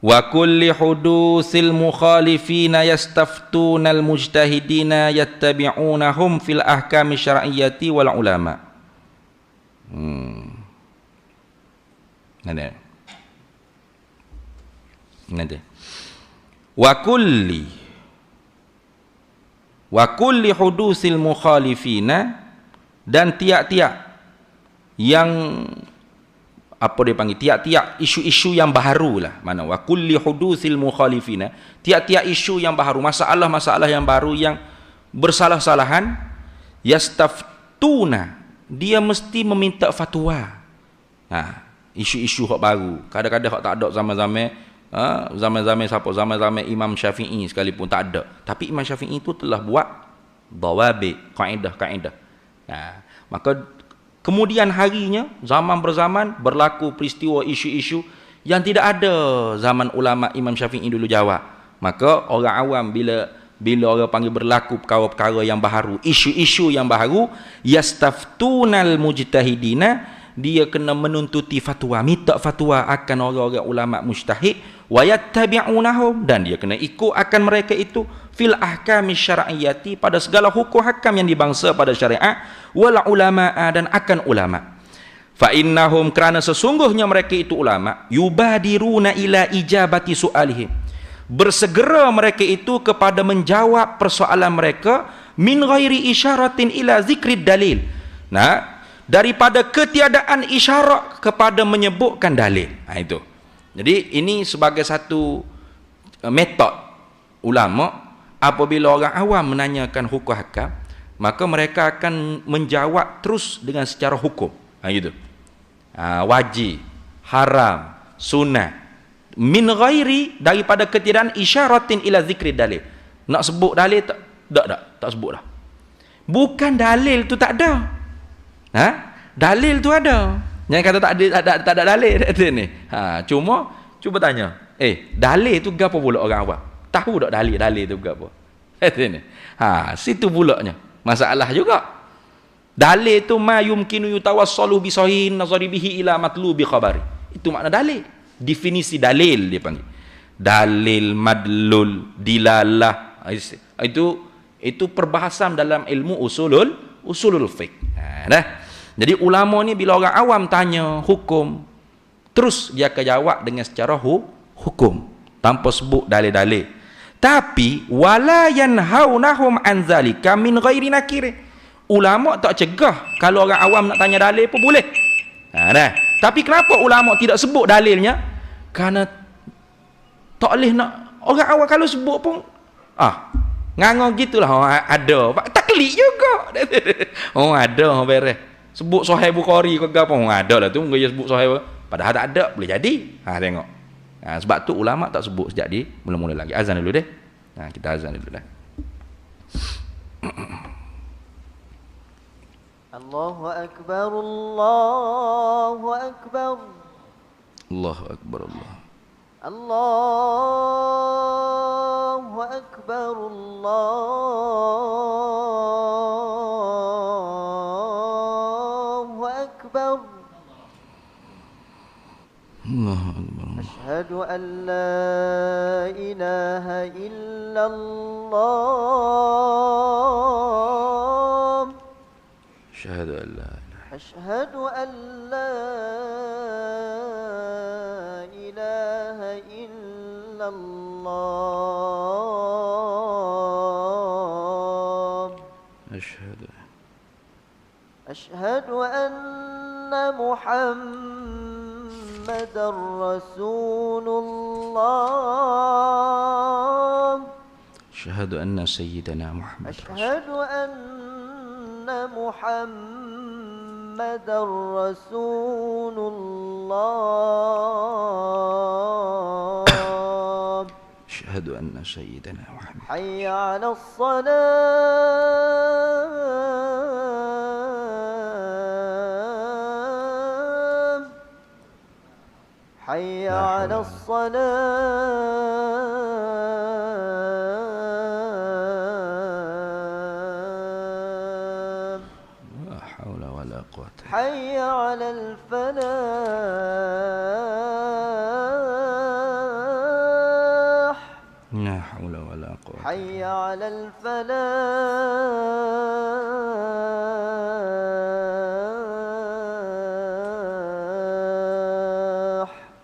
Wa kulli hudusil mukhalifina yastaftunal mujtahidina yattabi'unahum fil ahkami syar'iyyati wal ulama. Nanti. Wa kulli hudusil mukhalifina, dan tiap-tiap yang apa dia panggil, tiap-tiap isu-isu yang baharu lah, mana wa kulli hudusil mukhalifina, tiap-tiap isu yang baharu, masalah-masalah yang baru yang bersalah-salahan, yastaftuna, dia mesti meminta fatwa. Isu-isu hak baru, kadang-kadang hak tak ada zaman-zaman siapa, zaman-zaman Imam Syafi'i sekalipun tak ada, tapi Imam Syafi'i itu telah buat dawabit, kaedah. Maka kemudian harinya, zaman berzaman berlaku peristiwa isu-isu yang tidak ada zaman ulama Imam Syafi'i dulu jawab. Maka orang awam bila orang panggil berlaku perkara-perkara yang baharu, isu-isu yang baharu, yastaftunal mujtahidina, dia kena menuntuti fatwa, minta fatwa akan orang-orang ulama mujtahid, wa yattabi'unahum, dan dia kena ikut akan mereka itu fil ahkami syar'iyyati, pada segala hukum hakam yang dibangsa pada syariat, wal ulama, dan akan ulama. Fa innahum, kerana sesungguhnya mereka itu ulama, yubadiruna ila ijabati su'alihim, bersegera mereka itu kepada menjawab persoalan mereka, min ghairi isyaratin ila zikrid dalil, daripada ketiadaan isyarat kepada menyebutkan dalil. Itu. Jadi ini sebagai satu metod ulama, apabila orang awam menanyakan hukum hakam, maka mereka akan menjawab terus dengan secara hukum. Gitu. Wajib, haram, sunnah, min ghairi, daripada ketiadaan isyaratin ila zikri dalil. Nak sebut dalil tak sebut dah. Bukan dalil tu tak ada. Dalil tu ada. Yang kata tak ada dalil ni. Cuma cuba tanya, dalil tu gapo pula orang awam? Tahu tak dalil tu gapo? Ni. Situ pulaknya masalah juga. Dalil tu ma yumkinu yutawassalu bi sahihin nazari bihi ila matlubi khabari. Itu makna dalil. Definisi dalil dia panggil. Dalil, madlul, dilalah. Itu perbahasan dalam ilmu usulul fiqh. Jadi ulama ni bila orang awam tanya hukum, terus dia akan jawab dengan secara hukum tanpa sebut dalil-dalil. Tapi wala yanhaunahum an zalika min ghairi nakir. Ulama tak cegah kalau orang awam nak tanya dalil pun boleh. Tapi kenapa ulama tidak sebut dalilnya? Kerana tak boleh nak orang awam kalau sebut pun ngangong gitulah. Ada taklid juga. Ada beres. Sebut Sahih Bukhari ke apa, ada lah tu, dia sebut Sahih, padahal tak ada, boleh jadi. Tengok. Sebab tu ulama tak sebut sejak di mula-mula lagi. Azan dulu deh. Kita azan dulu dah. Allahu akbar, Allahu akbar. Allahu akbar, Allahu akbar, Allahu akbar. Allahu akbar. Asyhadu an la ilaha illallah. Asyhadu an la ilaha. Asyhadu an la ilaha illallah. Asyhadu anna Muhammadar Rasulullah. Asyhadu anna sayyidana Muhammad. Asyhadu anna Muhammadar Rasulullah. Asyhadu anna sayyidana Muhammad. Hayya 'alas salat. حي على الصلاة. حي على الفلاح لا حول ولا قوة حي على الفلاح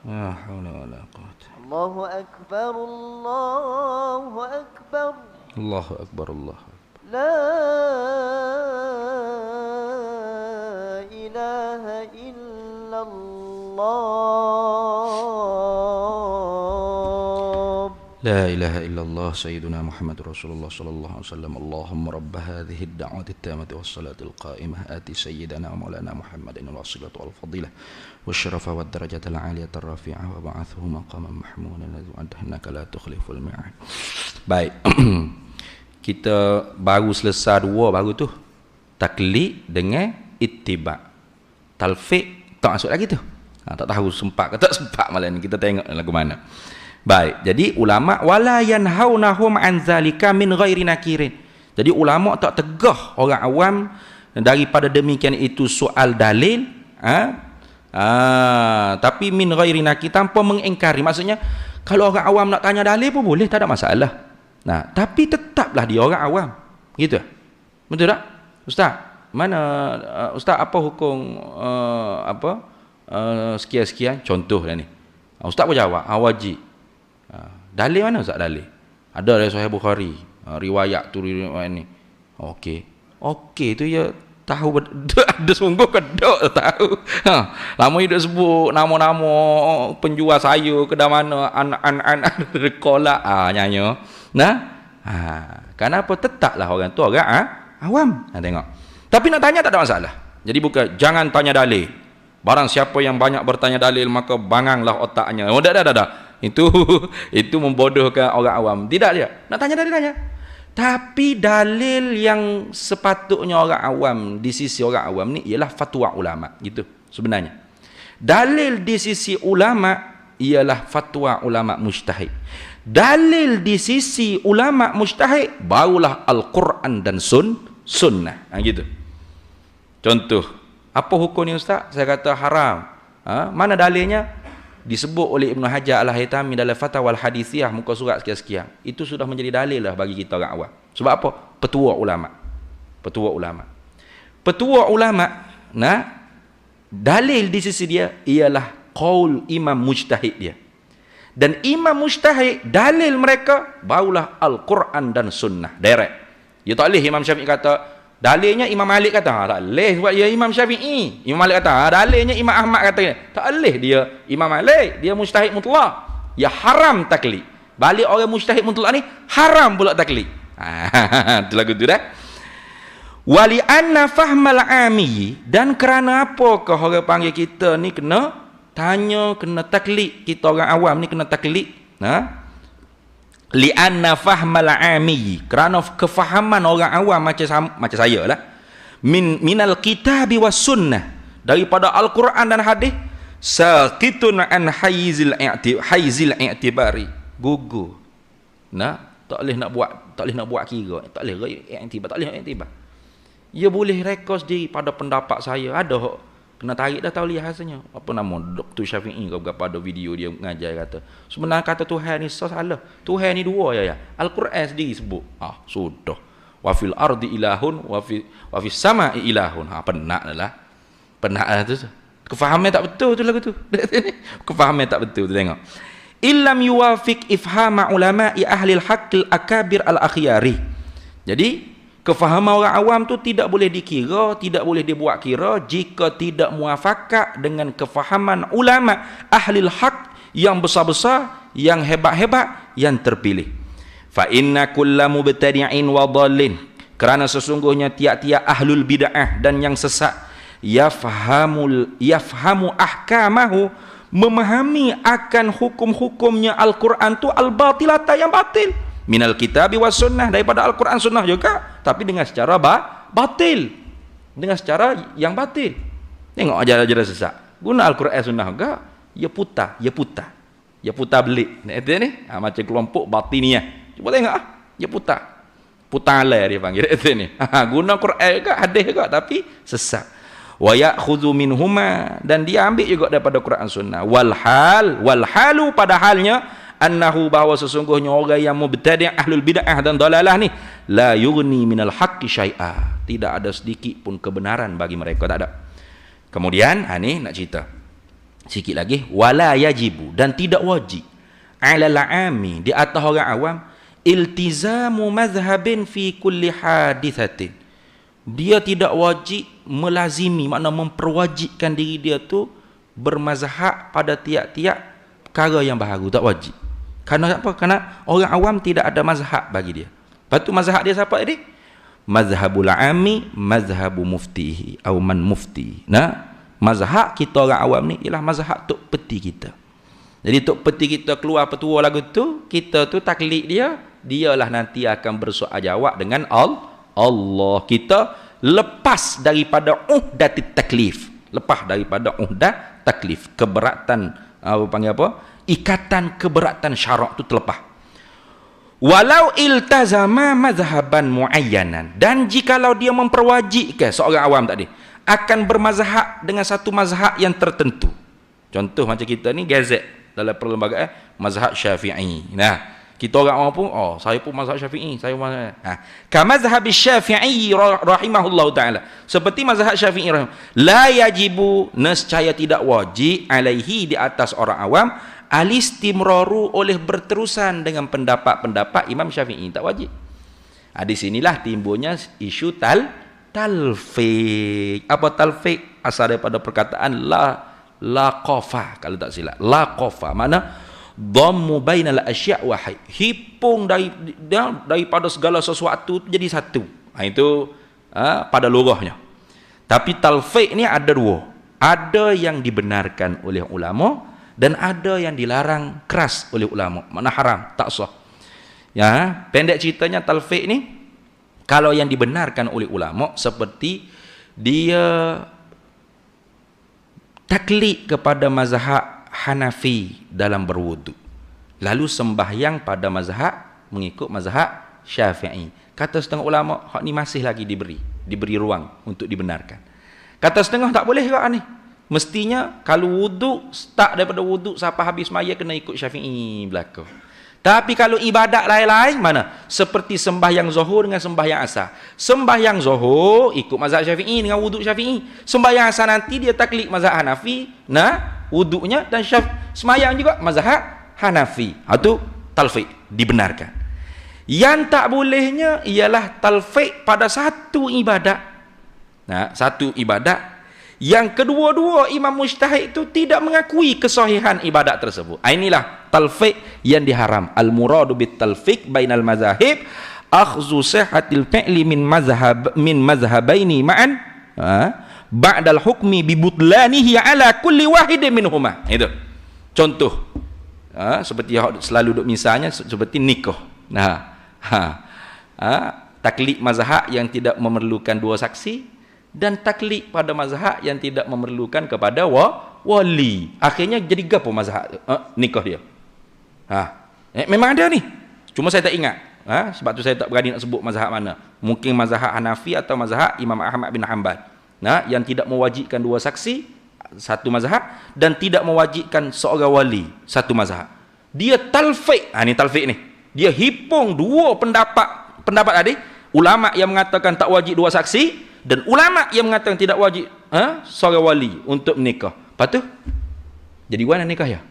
لا حول ولا قوة الله أكبر الله أكبر الله أكبر الله أكبر لا إله إلا الله لا إله إلا الله سيدنا محمد رسول الله صلى الله عليه وسلم اللهم رب هذه الدعوة التامة والصلاة القائمة آتي سيدنا ومولانا محمد الوسيلة والفضيلة والشرف والدرجة العالية الرفيعة وبعثه مقاما محمودا الذي وعدته إنك لا تخلف الميعاد. Baik. Kita baru selesai dua baru tu. Taklid dengan ittiba. Talfiq tak masuk lagi tu. Tak tahu sempat ke tak sempat malam ni. Kita tengok lagu mana. Baik, jadi ulama wala yanhaunahum an zalika min ghairi nakirin. Jadi ulama tak tegah orang awam daripada demikian itu soal dalil, tapi min ghairi nakir tanpa mengingkari. Maksudnya kalau orang awam nak tanya dalil pun boleh, tak ada masalah. Nah, tapi tetaplah dia orang awam. Gitu. Betul tak? Ustaz, mana ustaz apa hukum sekian-sekian contoh dah ni. Ustaz pun jawab, wajib. Dalil mana ustaz dalil? Ada dari Sahih Bukhari, riwayat tu riwayat ni. Okey tu ya tahu ada sungguh ke tak tahu. Lama hidup sebut nama-nama penjual sayur ke mana anak-anak kolak nyanyi. Nah, kenapa tetaplah orang tu orang awam. Tengok. Tapi nak tanya tak ada masalah. Jadi bukan jangan tanya dalil. Barang siapa yang banyak bertanya dalil maka banganglah otaknya. Oh dah. Itu membodohkan orang awam. Tidak dia. Nak tanya dalil tanya. Tapi dalil yang sepatutnya orang awam di sisi orang awam ni ialah fatwa ulama gitu sebenarnya. Dalil di sisi ulama ialah fatwa ulama mujtahid. Dalil di sisi ulama mujtahid barulah Al-Quran dan sunnah. Gitu. Contoh, apa hukum ni ustaz? Saya kata haram. Mana dalilnya? Disebut oleh Ibn Hajar Al-Haytami dalam Fatwa Al-Hadithiyah muka surat sekian-sekian. Itu sudah menjadi dalil lah bagi kita orang awam. Sebab apa? Petua ulama. Dalil di sisi dia ialah qaul imam mujtahid dia. Dan imam mujtahid dalil mereka barulah Al-Quran dan sunnah. Direct. Ya tak boleh Imam Syafi'i kata dalilnya Imam Malik kata tak boleh sebab dia Imam Syafi'i. Imam Malik kata dalilnya Imam Ahmad kata tak boleh dia Imam Malik dia mujtahid mutlak. Ya haram taklid. Balik orang mujtahid mutlak ni haram pula taklid. Itu lagu tu dah. Wali anna fahmal ami dan kerana apa ke orang panggil kita ni kena tanya kena taklid. Kita orang awam ni kena taklid. Li'anna fahmal ami kerana kefahaman orang awam macam saya lah minal kitabi was sunnah daripada Al-Quran dan hadis saqitun an haizil i'tibari gugur. Tak boleh nak buat kira, tak boleh i'tibar. Ia boleh rekod sendiri pada pendapat saya ada kena tarik dah tauliah rasanya. Apa nama Dr. Syafi'i ke berapa ada video dia mengajar kata sebenarnya kata Tuhan ni salah. Tuhan ni dua ya. Al-Quran sendiri sebut. Sudah. Wa fil ardi ilahun wa fis sama'i ilahun. Penat lah. Tu. Kefahaman tak betul tu lagu tu. Kefahaman tak betul tu tengok. Illam yuwafiq ifhama ulama'i ahli al-haqqil akabir al-akhyari. Jadi kefahaman orang awam tu tidak boleh dikira, tidak boleh dibuat kira jika tidak muafakat dengan kefahaman ulama ahlil haq yang besar-besar, yang hebat-hebat, yang terpilih. Fa inna kulla mubtadi'in wa dhallin kerana sesungguhnya tiap-tiap ahlul bid'ah dan yang sesat yafhamu ahkamahu memahami akan hukum-hukumnya Al-Quran tu al-batilata yang batil. Minal kitabi was sunnah daripada Al-Quran sunnah juga tapi dengan secara batil, dengan secara yang batil. Tengok ajaran-ajaran sesat guna Al-Quran sunnah juga dia putar belik ni macam kelompok batiniyah. Cuba tengok dia putar alai dia panggil ni. Guna Quran juga hadis juga tapi sesat. wa ya'khudhu minhuma, dan dia ambil juga daripada Quran Sunnah. Wal halu, pada halnya annahu, bahwa sesungguhnya orang yang mubtadi' ahlul bid'ah dan dalalah ni la yughni minal haqqi syai'a, tidak ada sedikit pun kebenaran bagi mereka, tak ada. Kemudian ni nak cerita sikit lagi, wala yajibu, dan tidak wajib, alal ami, di atas orang awam, iltizamu mazhabin fi kulli hadithatin, dia tidak wajib melazimi, makna memperwajibkan diri dia tu bermazhab pada tiap-tiap perkara yang baharu, tak wajib. Kerana apa? Kerana orang awam tidak ada mazhab bagi dia. Lepas tu mazhab dia siapa tadi? Mazhabul ami, mazhabu muftihi atau man mufti. Nah, mazhab kita orang awam ni ialah mazhab tok peti kita. Jadi tok peti kita keluar petua lagu tu, kita tu taklid dia, dialah nanti akan bersoal jawab dengan Allah. Kita lepas daripada uhdatit taklif, lepas daripada uhdah taklif, keberatan, apa panggil apa? Ikatan keberatan syarak tu terlepas. Walau iltazama mazhaban muayyanan, dan jikalau dia memperwajibkan seorang awam tadi akan bermazhab dengan satu mazhab yang tertentu. Contoh macam kita ni gazet dalam perlembagaan mazhab Syafi'i. Nah, kita orang awam pun, saya pun mazhab Syafi'i, saya mazhab. Ka mazhab Syafi'i rahimahullahu taala. Seperti mazhab Syafi'i la yajibu, nescaya tidak wajib, alaihi, di atas orang awam, alistimraru, oleh berterusan dengan pendapat-pendapat Imam Syafi'i, tak wajib. Di sinilah timbulnya isu talfiq. Apa talfiq? Asal daripada perkataan la qafa, kalau tak silap. La qafa mana dhammu bainal asya' wa hipung daripada segala sesuatu jadi satu. Itu pada lughahnya. Tapi talfiq ni ada dua. Ada yang dibenarkan oleh ulama dan ada yang dilarang keras oleh ulama. Makna haram, tak sah. Ya, pendek ceritanya talfiq ni, kalau yang dibenarkan oleh ulama seperti dia taklid kepada mazhab Hanafi dalam berwudu, lalu sembahyang pada mazhab mengikut mazhab Syafi'i. Kata setengah ulama, hak ni masih lagi diberi ruang untuk dibenarkan. Kata setengah tak boleh juga ni. Mestinya kalau wudu, start daripada wudu sampai habis maya kena ikut Syafi'i belaka. Tapi kalau ibadat lain-lain mana? Seperti sembahyang zuhur dengan sembahyang asar. Sembahyang zuhur ikut mazhab Syafi'i dengan wudu Syafi'i. Sembahyang asar nanti dia taklid mazhab Hanafi, wudunya, dan sembahyang juga mazhab Hanafi. Itu talfiq, dibenarkan. Yang tak bolehnya ialah talfiq pada satu ibadat. Satu ibadat yang kedua-dua imam mujtahid itu tidak mengakui kesahihan ibadat tersebut. Inilah talfiq yang diharam. Al-muradu bit talfiq bainal mazahib akhzu sihhatil fi'li min mazhabaini ma'an ba'dal hukmi bi butlanihi ala kulli wahidin minhuma. Itu contoh. Seperti selalu duk misalnya seperti nikah. Taklid mazhab yang tidak memerlukan dua saksi dan taklid pada mazhab yang tidak memerlukan kepada wali. Akhirnya jadi gapo mazhab nikah dia. Memang ada ni. Cuma saya tak ingat. Sebab tu saya tak berani nak sebut mazhab mana. Mungkin mazhab Hanafi atau mazhab Imam Ahmad bin Hanbal. Yang tidak mewajibkan dua saksi, satu mazhab, dan tidak mewajibkan seorang wali, satu mazhab. Dia talfiq. Ni talfiq ni. Dia hipung dua pendapat tadi. Ulama yang mengatakan tak wajib dua saksi, dan ulama yang mengatakan tidak wajib seorang wali untuk menikah. Lepas tu jadi mana nikah ya?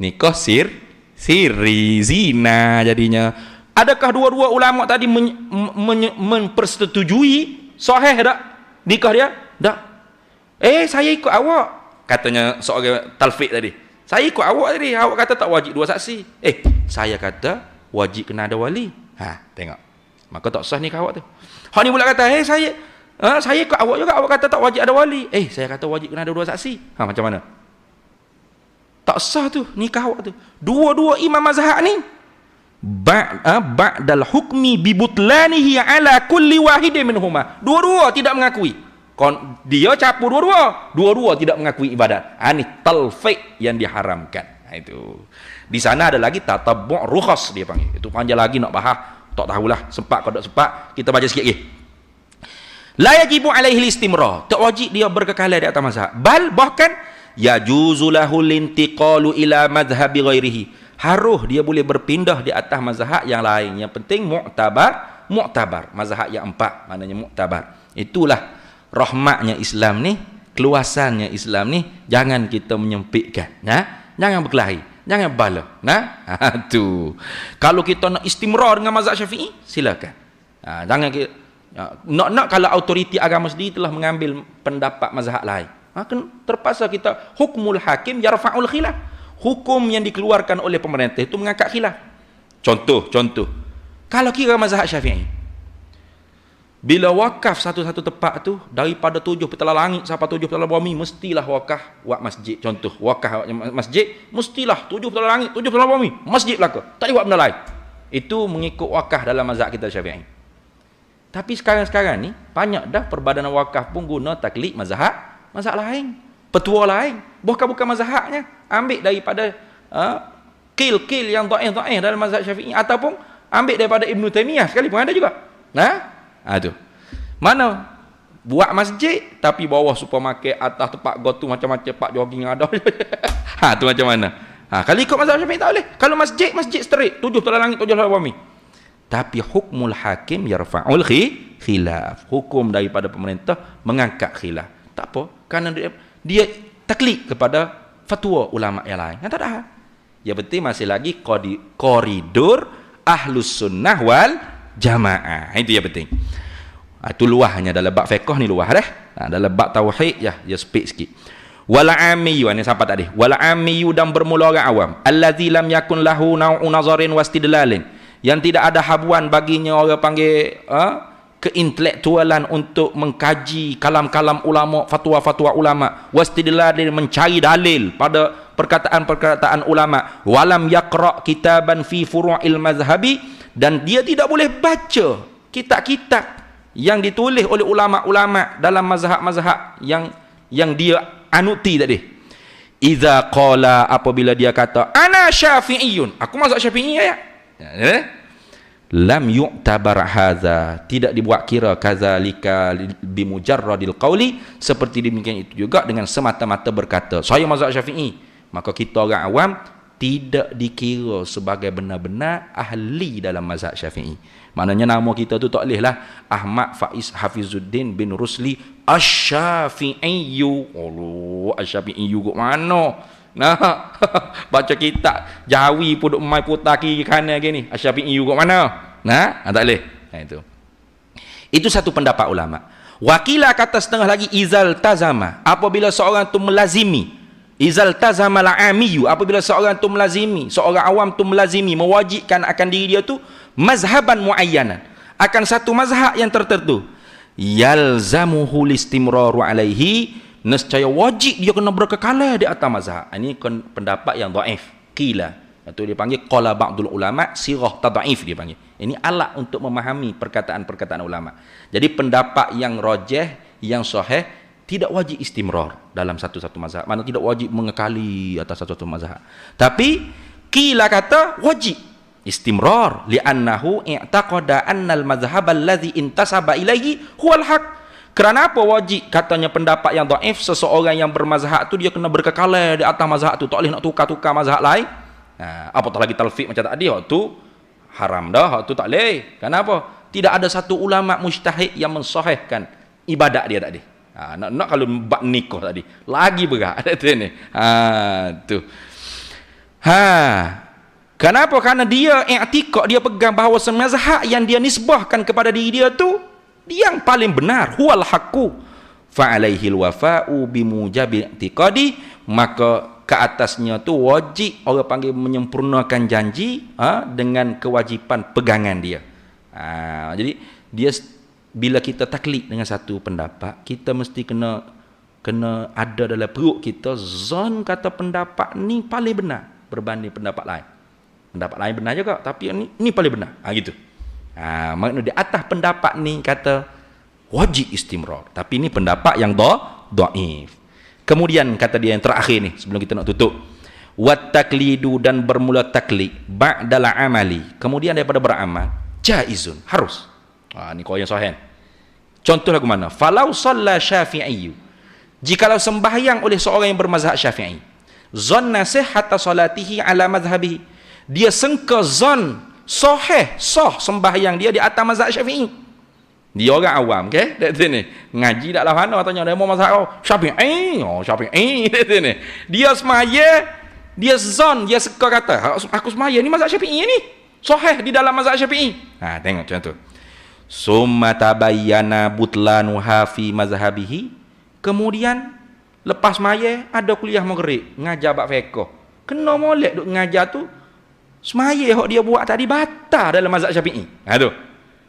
Nikah siri, zina jadinya. Adakah dua-dua ulama tadi mempersetujui sahih tak nikah dia? Tak. Saya ikut awak, katanya seorang talfiq tadi. Saya ikut awak tadi, awak kata tak wajib dua saksi. Saya kata wajib kena ada wali. Tengok. Maka tak sah nikah awak tu. Hak ni pula kata, saya ikut awak juga, awak kata tak wajib ada wali. Saya kata wajib kena ada dua saksi. Macam mana? Tak sah tu nikah awak tu. Dua-dua imam mazhab ni ba'dal hukmi bi butlanihi ala kulli wahidin minhuma. Dua-dua tidak mengakui. Dia campur dua-dua. Dua-dua tidak mengakui ibadat. Ini talfiq yang diharamkan. Itu. Di sana ada lagi tatabbu' rukhas dia panggil. Itu panjang lagi nak bahas. Tak tahulah sempat ke tak sempat, kita baca sikit lagi. La yajibu alaihi istimrar. Tak wajib dia berkekalan di atas mazhab. Bal bahkan yajuzu lahu lintiqalu ila madhhabi ghairihi. Harus dia boleh berpindah di atas mazhab yang lain. Yang penting mu'tabar. Mazhab yang 4 maknanya mu'tabar. Itulah rahmatnya Islam ni, keluasannya Islam ni. Jangan kita menyempitkan, ya? Jangan berkelahi, jangan bala. Tu. Kalau kita nak istimrar dengan mazhab Syafi'i, silakan. Jangan kita nak kalau autoriti agama sendiri telah mengambil pendapat mazhab lain. Terpaksa kita hukmul hakim yarfa'ul khilaf. Hukum yang dikeluarkan oleh pemerintah itu mengangkat khilaf. Contoh. Kalau kira mazhab Syafi'i, bila wakaf satu-satu tempat tu daripada 7 petala langit sampai 7 petala bumi, mestilah wakaf buat masjid. Contoh, wakaf masjid mestilah 7 petala langit, 7 petala bumi, masjid belaka. Tak boleh buat benda lain. Itu mengikut wakaf dalam mazhab kita Syafi'i. Tapi sekarang ni banyak dah perbadanan wakaf pun guna taklid mazhab lain, petua lain, bukan mazhabnya, ambil daripada qil yang dhaif dalam mazhab Syafi'i, ataupun ambil daripada Ibn Taimiyah sekali pun ada juga. Tu. Mana buat masjid tapi bawah supermarket, atas tempat gotu macam-macam, pak jogging ada. Tu macam mana? Kalau ikut mazhab Syafi'i tak boleh. Kalau masjid straight 7 petala langit 7 petala bumi. Tapi hukmul hakim yarfa'ul khilaf. Hukum daripada pemerintah mengangkat khilaf. Tak apa, kerana dia taklid kepada fatwa ulama yang lain. Tak ada. Yang penting masih lagi koridor ahlus sunnah wal jamaah. Itu yang penting. Itu luahnya dalam bab fiqh ni luah dah. Dalam bab tauhid ya speak sikit. Wal amiyyu ni sampai tadi. Wal amiyyu dan bermula orang awam. Allazi lam yakun lahu nau'un nazarin wastidlalin. Yang tidak ada habuan baginya orang panggil keintelektualan untuk mengkaji kalam-kalam ulama, fatwa-fatwa ulama, wastidlalin, mencari dalil pada perkataan-perkataan ulama. Walam yaqra kitaban fi furu'il mazhabi, dan dia tidak boleh baca kitab-kitab yang ditulis oleh ulama-ulama dalam mazhab-mazhab yang dia anuti tadi. Iza qala, apabila dia kata ana syafi'iyun, aku mazhab Syafi'i ya. Lam yu'tabar hadza, tidak dibuat kira kadzalika bimujarradil qauli, seperti demikian itu juga dengan semata-mata berkata saya mazhab Syafi'i, maka kita orang awam tidak dikira sebagai benar-benar ahli dalam mazhab Syafi'i. Maknanya nama kita tu tak boleh lah Ahmad Faiz Hafizuddin bin Rusli Asy-Syafi'iyyu. Allah, Asy-Syafi'iyyu kok mana? Baca kitab Jawi pun duk mai putar kiri kanan gini, Asy-Syafi'iyyu kok mana? Tak boleh. Itu satu pendapat ulama. Wakilah kata setengah lagi izal tazama, apabila seorang tu melazimi, izal tazama al-amiyyu, apabila seorang tu melazimi, seorang awam tu melazimi, mewajibkan akan diri dia tu mazhaban muayyanan, akan satu mazhab yang tertentu, yalzamuhu listimraru alaihi, nescaya wajib dia kena berkekalan di atas mazhab. Ini pendapat yang dhaif, qila, atau dia panggil qala ba'dul ulama sirah tadhaif, dia panggil. Ini alat untuk memahami perkataan-perkataan ulama. Jadi pendapat yang rajih, yang sahih, tidak wajib istimrar dalam satu-satu mazhab. Mana tidak wajib mengekali atas satu-satu mazhab. Tapi qila kata wajib istimrar li'annahu i'taqada annal mazhab alladhi intasaba ilaihi huwal haq. Kerana apa wajib? Katanya pendapat yang dhaif, seseorang yang bermazhab tu dia kena berkekalan di atas mazhab tu, tak boleh nak tukar-tukar mazhab lain. Apatah lagi talfiq macam tadi, hak tu haram dah, hak tu tak boleh. Kenapa? Tidak ada satu ulama mujtahid yang mensahihkan ibadat dia tadi. Nak kalau bab nikah tadi lagi berat tu ni. Tu. Kenapa? Karena dia i'tiqad, dia pegang bahawa semazhab yang dia nisbahkan kepada diri dia tu yang paling benar, huwal haqqu fa alaihil wafa'u bimujabi i'tiqadi, maka ke atasnya tu wajib orang panggil menyempurnakan janji dengan kewajipan pegangan dia. Jadi dia bila kita taklid dengan satu pendapat, kita mesti kena ada dalam perut kita zon kata pendapat ni paling benar berbanding pendapat lain. Pendapat lain benar juga, tapi ni paling benar. Gitu. Maknanya di atas pendapat ni kata wajib istimrar, tapi ini pendapat yang dhaif. Kemudian kata dia yang terakhir ni sebelum kita nak tutup, wat taklidu, dan bermula taklid ba'dal amali, kemudian daripada beramal, jaizun, harus. Ni kau yang sahih. Contoh lagu mana? Falau shalla Syafi'i. Jikalau sembahyang oleh seorang yang bermazhab Syafi'i, zanna sihhata salatihi ala mazhabihi. Dia sangka zon sahih, sah sembahyang dia di atas mazhab Syafi'i. Dia orang awam, okey? Dekat sini. Ngaji tak lah mana tanya dia mau mazhab Syafi'i. Oh, Syafi'i dekat sini. Dia semaya, dia zon, dia seka kata, aku semaya ni mazhab Syafi'i ni. Sahih di dalam mazhab Syafi'i. Ha, tengok contoh. Summa tabayyana butlanuha fi mazhabihi. Kemudian lepas maya ada kuliah maghrib, ngajar bab fiqh. Kena molek duk ngajar tu. Semaya hok dia buat tadi batal dalam mazhab Syafi'i. Ha tu.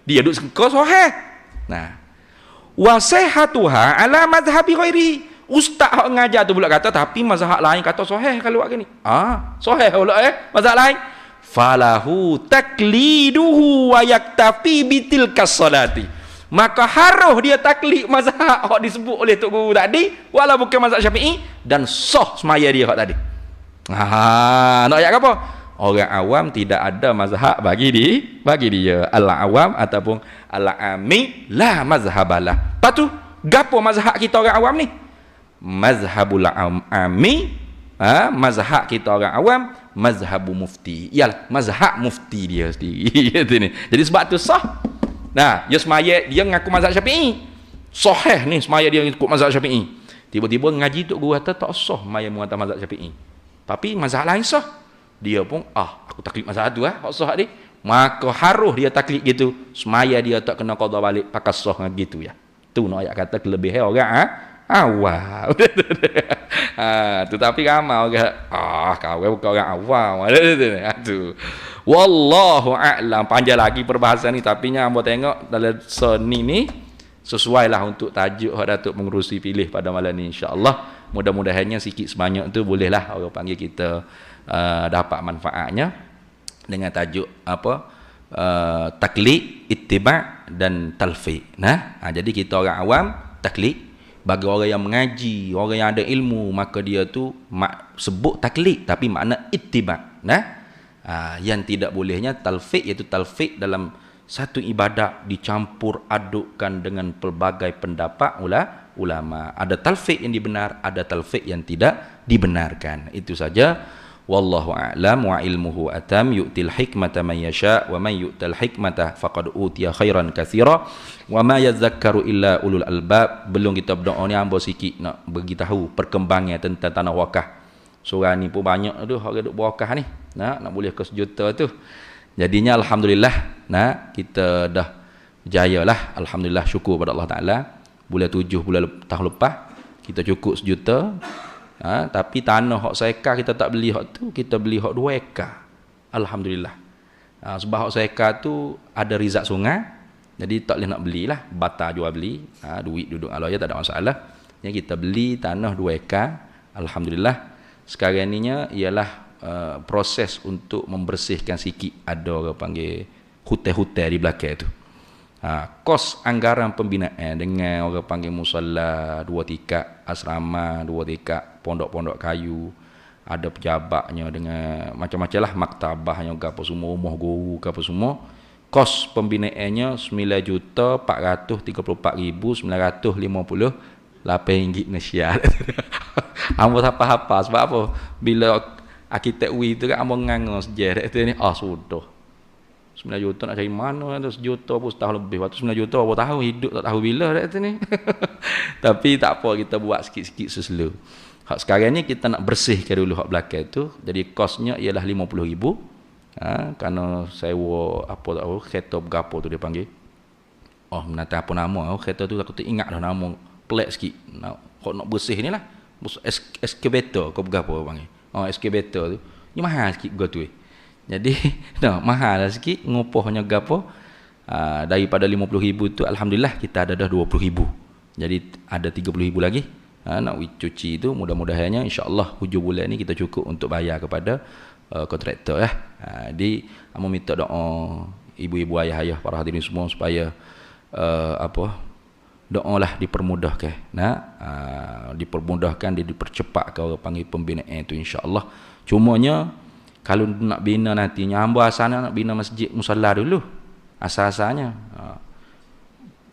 Dia duk seka sahih. Nah. Wa sihhatuha ala mazhabi ghairi. Ustaz hok ngajar tu pula kata tapi mazhab lain kata sahih kalau buat gini. Sahih pula mazhab lain. Falahu takliduhu wa yaktafi bitilkas salati. Maka harus dia taklid mazhab hak disebut oleh tok guru tadi walau bukan mazhab Syafi'i dan sah semaya dia hak tadi. Nak ayat apa? Orang awam tidak ada mazhab bagi dia. Al-awam ataupun al-ami la mazhabalah. Lepas tu gapo mazhab kita orang awam ni? Mazhabul ami, mazhab kita orang awam, mazhabu mufti. Ialah mazhab mufti dia sendiri. Jadi sebab tu sah. Nah, dia semaya dia mengaku mazhab Syafi'i. Sahih ni semaya dia ikut mazhab Syafi'i. Tiba-tiba ngaji tok guru kata tak sah semaya mengatas mazhab Syafi'i. Tapi mazhab lain sah. Dia pun aku taklid mazhab tu hak sah ni. Maka harus dia taklid gitu. Semaya dia tak kena qada balik pakai sah gitu ya. Tu nak ayat kata kelebihan orang awam. Tetapi ramai orang kau bukan orang awam. Tu. Wallahu a'lam. Panjang lagi perbahasan ni tapi nya hamba tengok dalam seni ni sesuailah untuk tajuk hak Datuk mengurusi pilih pada malam ni insya-Allah. Mudah-mudahannya sikit sebanyak tu bolehlah orang panggil kita dapat manfaatnya dengan tajuk taklid, ittiba' dan talfiq. Jadi kita orang awam taklid, bagi orang yang mengaji, orang yang ada ilmu, maka dia tu sebut taklid tapi makna ittiba'. Yang tidak bolehnya talfiq, iaitu talfiq dalam satu ibadat dicampur adukkan dengan pelbagai pendapat ulama. Ada talfiq yang dibenar, ada talfiq yang tidak dibenarkan. Itu saja. Wallahu a'lam wa ilmuhu atam yu'til hikmata man yasha wa man yu'tal hikmata faqad utiya khairan katsira wa ma yadhakkaru illa ulul albab. Belum kita berdoa ni hamba sikit nak beritahu perkembangan tentang tanah wakaf. Surah ni pun banyak tu orang duk berwakaf ni. Nak boleh ke sejuta tu. Jadinya alhamdulillah kita dah berjaya lah. Alhamdulillah, syukur pada Allah Taala. Bulan 7 tahun lepas kita cukup sejuta. Tapi tanah hak seekar kita tak beli hak tu, kita beli hak 2 ekar. Alhamdulillah. Sebab hak seekar tu ada rizak sungai. Jadi tak boleh nak belilah, batal jual beli. Duit duduk Allah ya tak ada masalah. Yang kita beli tanah 2 ekar. Alhamdulillah. Sekarang ininya ialah proses untuk membersihkan sikit, ada orang panggil hutan-hutan di belakang tu. Kos anggaran pembinaan dengan orang panggil musalla 2 tingkat, asrama 2 tingkat, pondok-pondok kayu, ada pejabatnya dengan macam-macam lah, maktabahnya ke apa semua, rumah guru ke apa semua. Kos pembinaannya RM9,044,958 Malaysia. Hamba apa-apa sebab apa? Bila arkitek UI tu kan hamba nganggo sejarah tu ni, sudah 9 juta nak cari mana tu, sejuta pun setahun lebih. Waktu 9 juta berapa tahun hidup tak tahu bila dah tu ni. Tapi tak apa, kita buat sikit-sikit seselu. Hak sekarang ni kita nak bersihkan dulu hak belakang tu. Jadi kosnya ialah RM50,000. Kerana sewa apa tak tahu, kereta berapa tu dia panggil. Menata apa nama kereta tu aku tak ingat dah nama. Pelik sikit. Nak bersih ni lah. Excavator kau berapa panggil. Excavator tu. Ni mahal sikit gua tu. Jadi mahal lah sikit ngopohnya gapo. Daripada RM50,000 tu alhamdulillah kita ada dah RM20,000. Jadi ada RM30,000 lagi. Nak cuci tu mudah-mudahannya insya-Allah hujung bulan ni kita cukup untuk bayar kepada kontraktor ya. Jadi amo minta doa ibu-ibu ayah-ayah para hadirin semua supaya doalah dipermudahkan. Dipermudahkan, dipercepatkan orang panggil pembinaan itu insya-Allah. Cumanya kalau nak bina nantinya hamba asalnya nak bina masjid musalla dulu. Asal-asalnya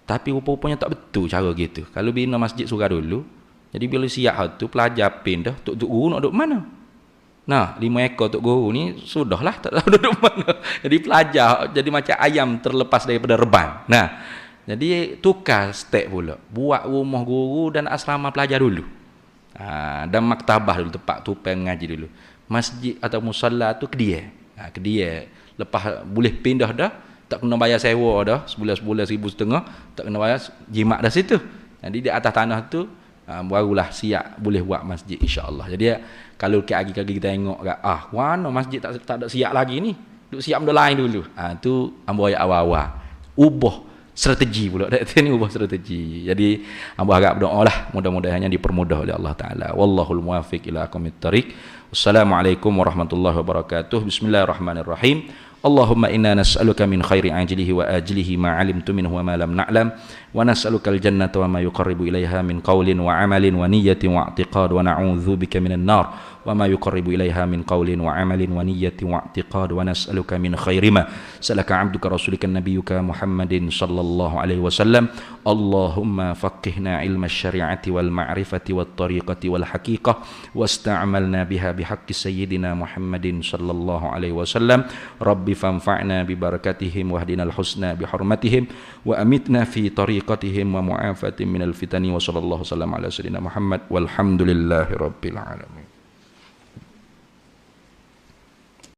Tapi rupa-rupanya tak betul cara gitu. Kalau bina masjid surau dulu, jadi bila siap tu pelajar pindah, tok guru nak duduk mana? Nah, 5 ekor tok guru ni sudahlah tak tahu duduk mana. Jadi pelajar jadi macam ayam terlepas daripada reban. Nah, jadi tukar step pula. Buat rumah guru dan asrama pelajar dulu. Dan maktabah dulu, tempat tupai ngaji dulu. Masjid atau musalla tu kedia. Kedia. Lepas boleh pindah dah, tak kena bayar sewa dah, sebulan 1,500, tak kena bayar jimat dah situ. Jadi di atas tanah tu barulah siap boleh buat masjid insya-Allah. Jadi kalau kaki-kaki kita tengok kat mana masjid tak ada siap lagi ni. Duk siap benda lain dulu. Tu ambo ayat awal-awal. Ubah strategi pula. Dak ni ubah strategi. Jadi ambo harap berdoalah mudah-mudahannya dipermudah oleh Allah Taala. Wallahul muwaffiq ila aqwamit thariq. Wassalamualaikum warahmatullahi wabarakatuh. Bismillahirrahmanirrahim. Allahumma inna nas'aluka min khairi ajlihi wa ajlihi ma 'alimtu minhu wa ma lam na'lam wa nas'aluka al-jannata wa ma yuqarribu ilaiha min qawlin wa 'amalin wa niyyatin wa i'tiqad wa na'udzubika minan nar wa ma yuqarribu ilaiha min qawlin wa 'amalin wa niyyatin wa i'tiqad wa nas'aluka min khairi ma salaka 'abduka rasulika nabiyyuka Muhammadin sallallahu alaihi wasallam. Allahumma faqihna 'ilma asy-syari'ati wal ma'rifati wat tariqati wal haqiqah wasta'malna biha bihaqqi sayyidina Muhammadin sallallahu alaihi wasallam. Rabbi fanfa'na bi barakatihim wahdinal husna bi hurmatihim wa amitna fi tariqatihim wa mu'afatin minal fitani wa sallallahu sallam ala sayyidina Muhammad walhamdulillahi rabbil alamin.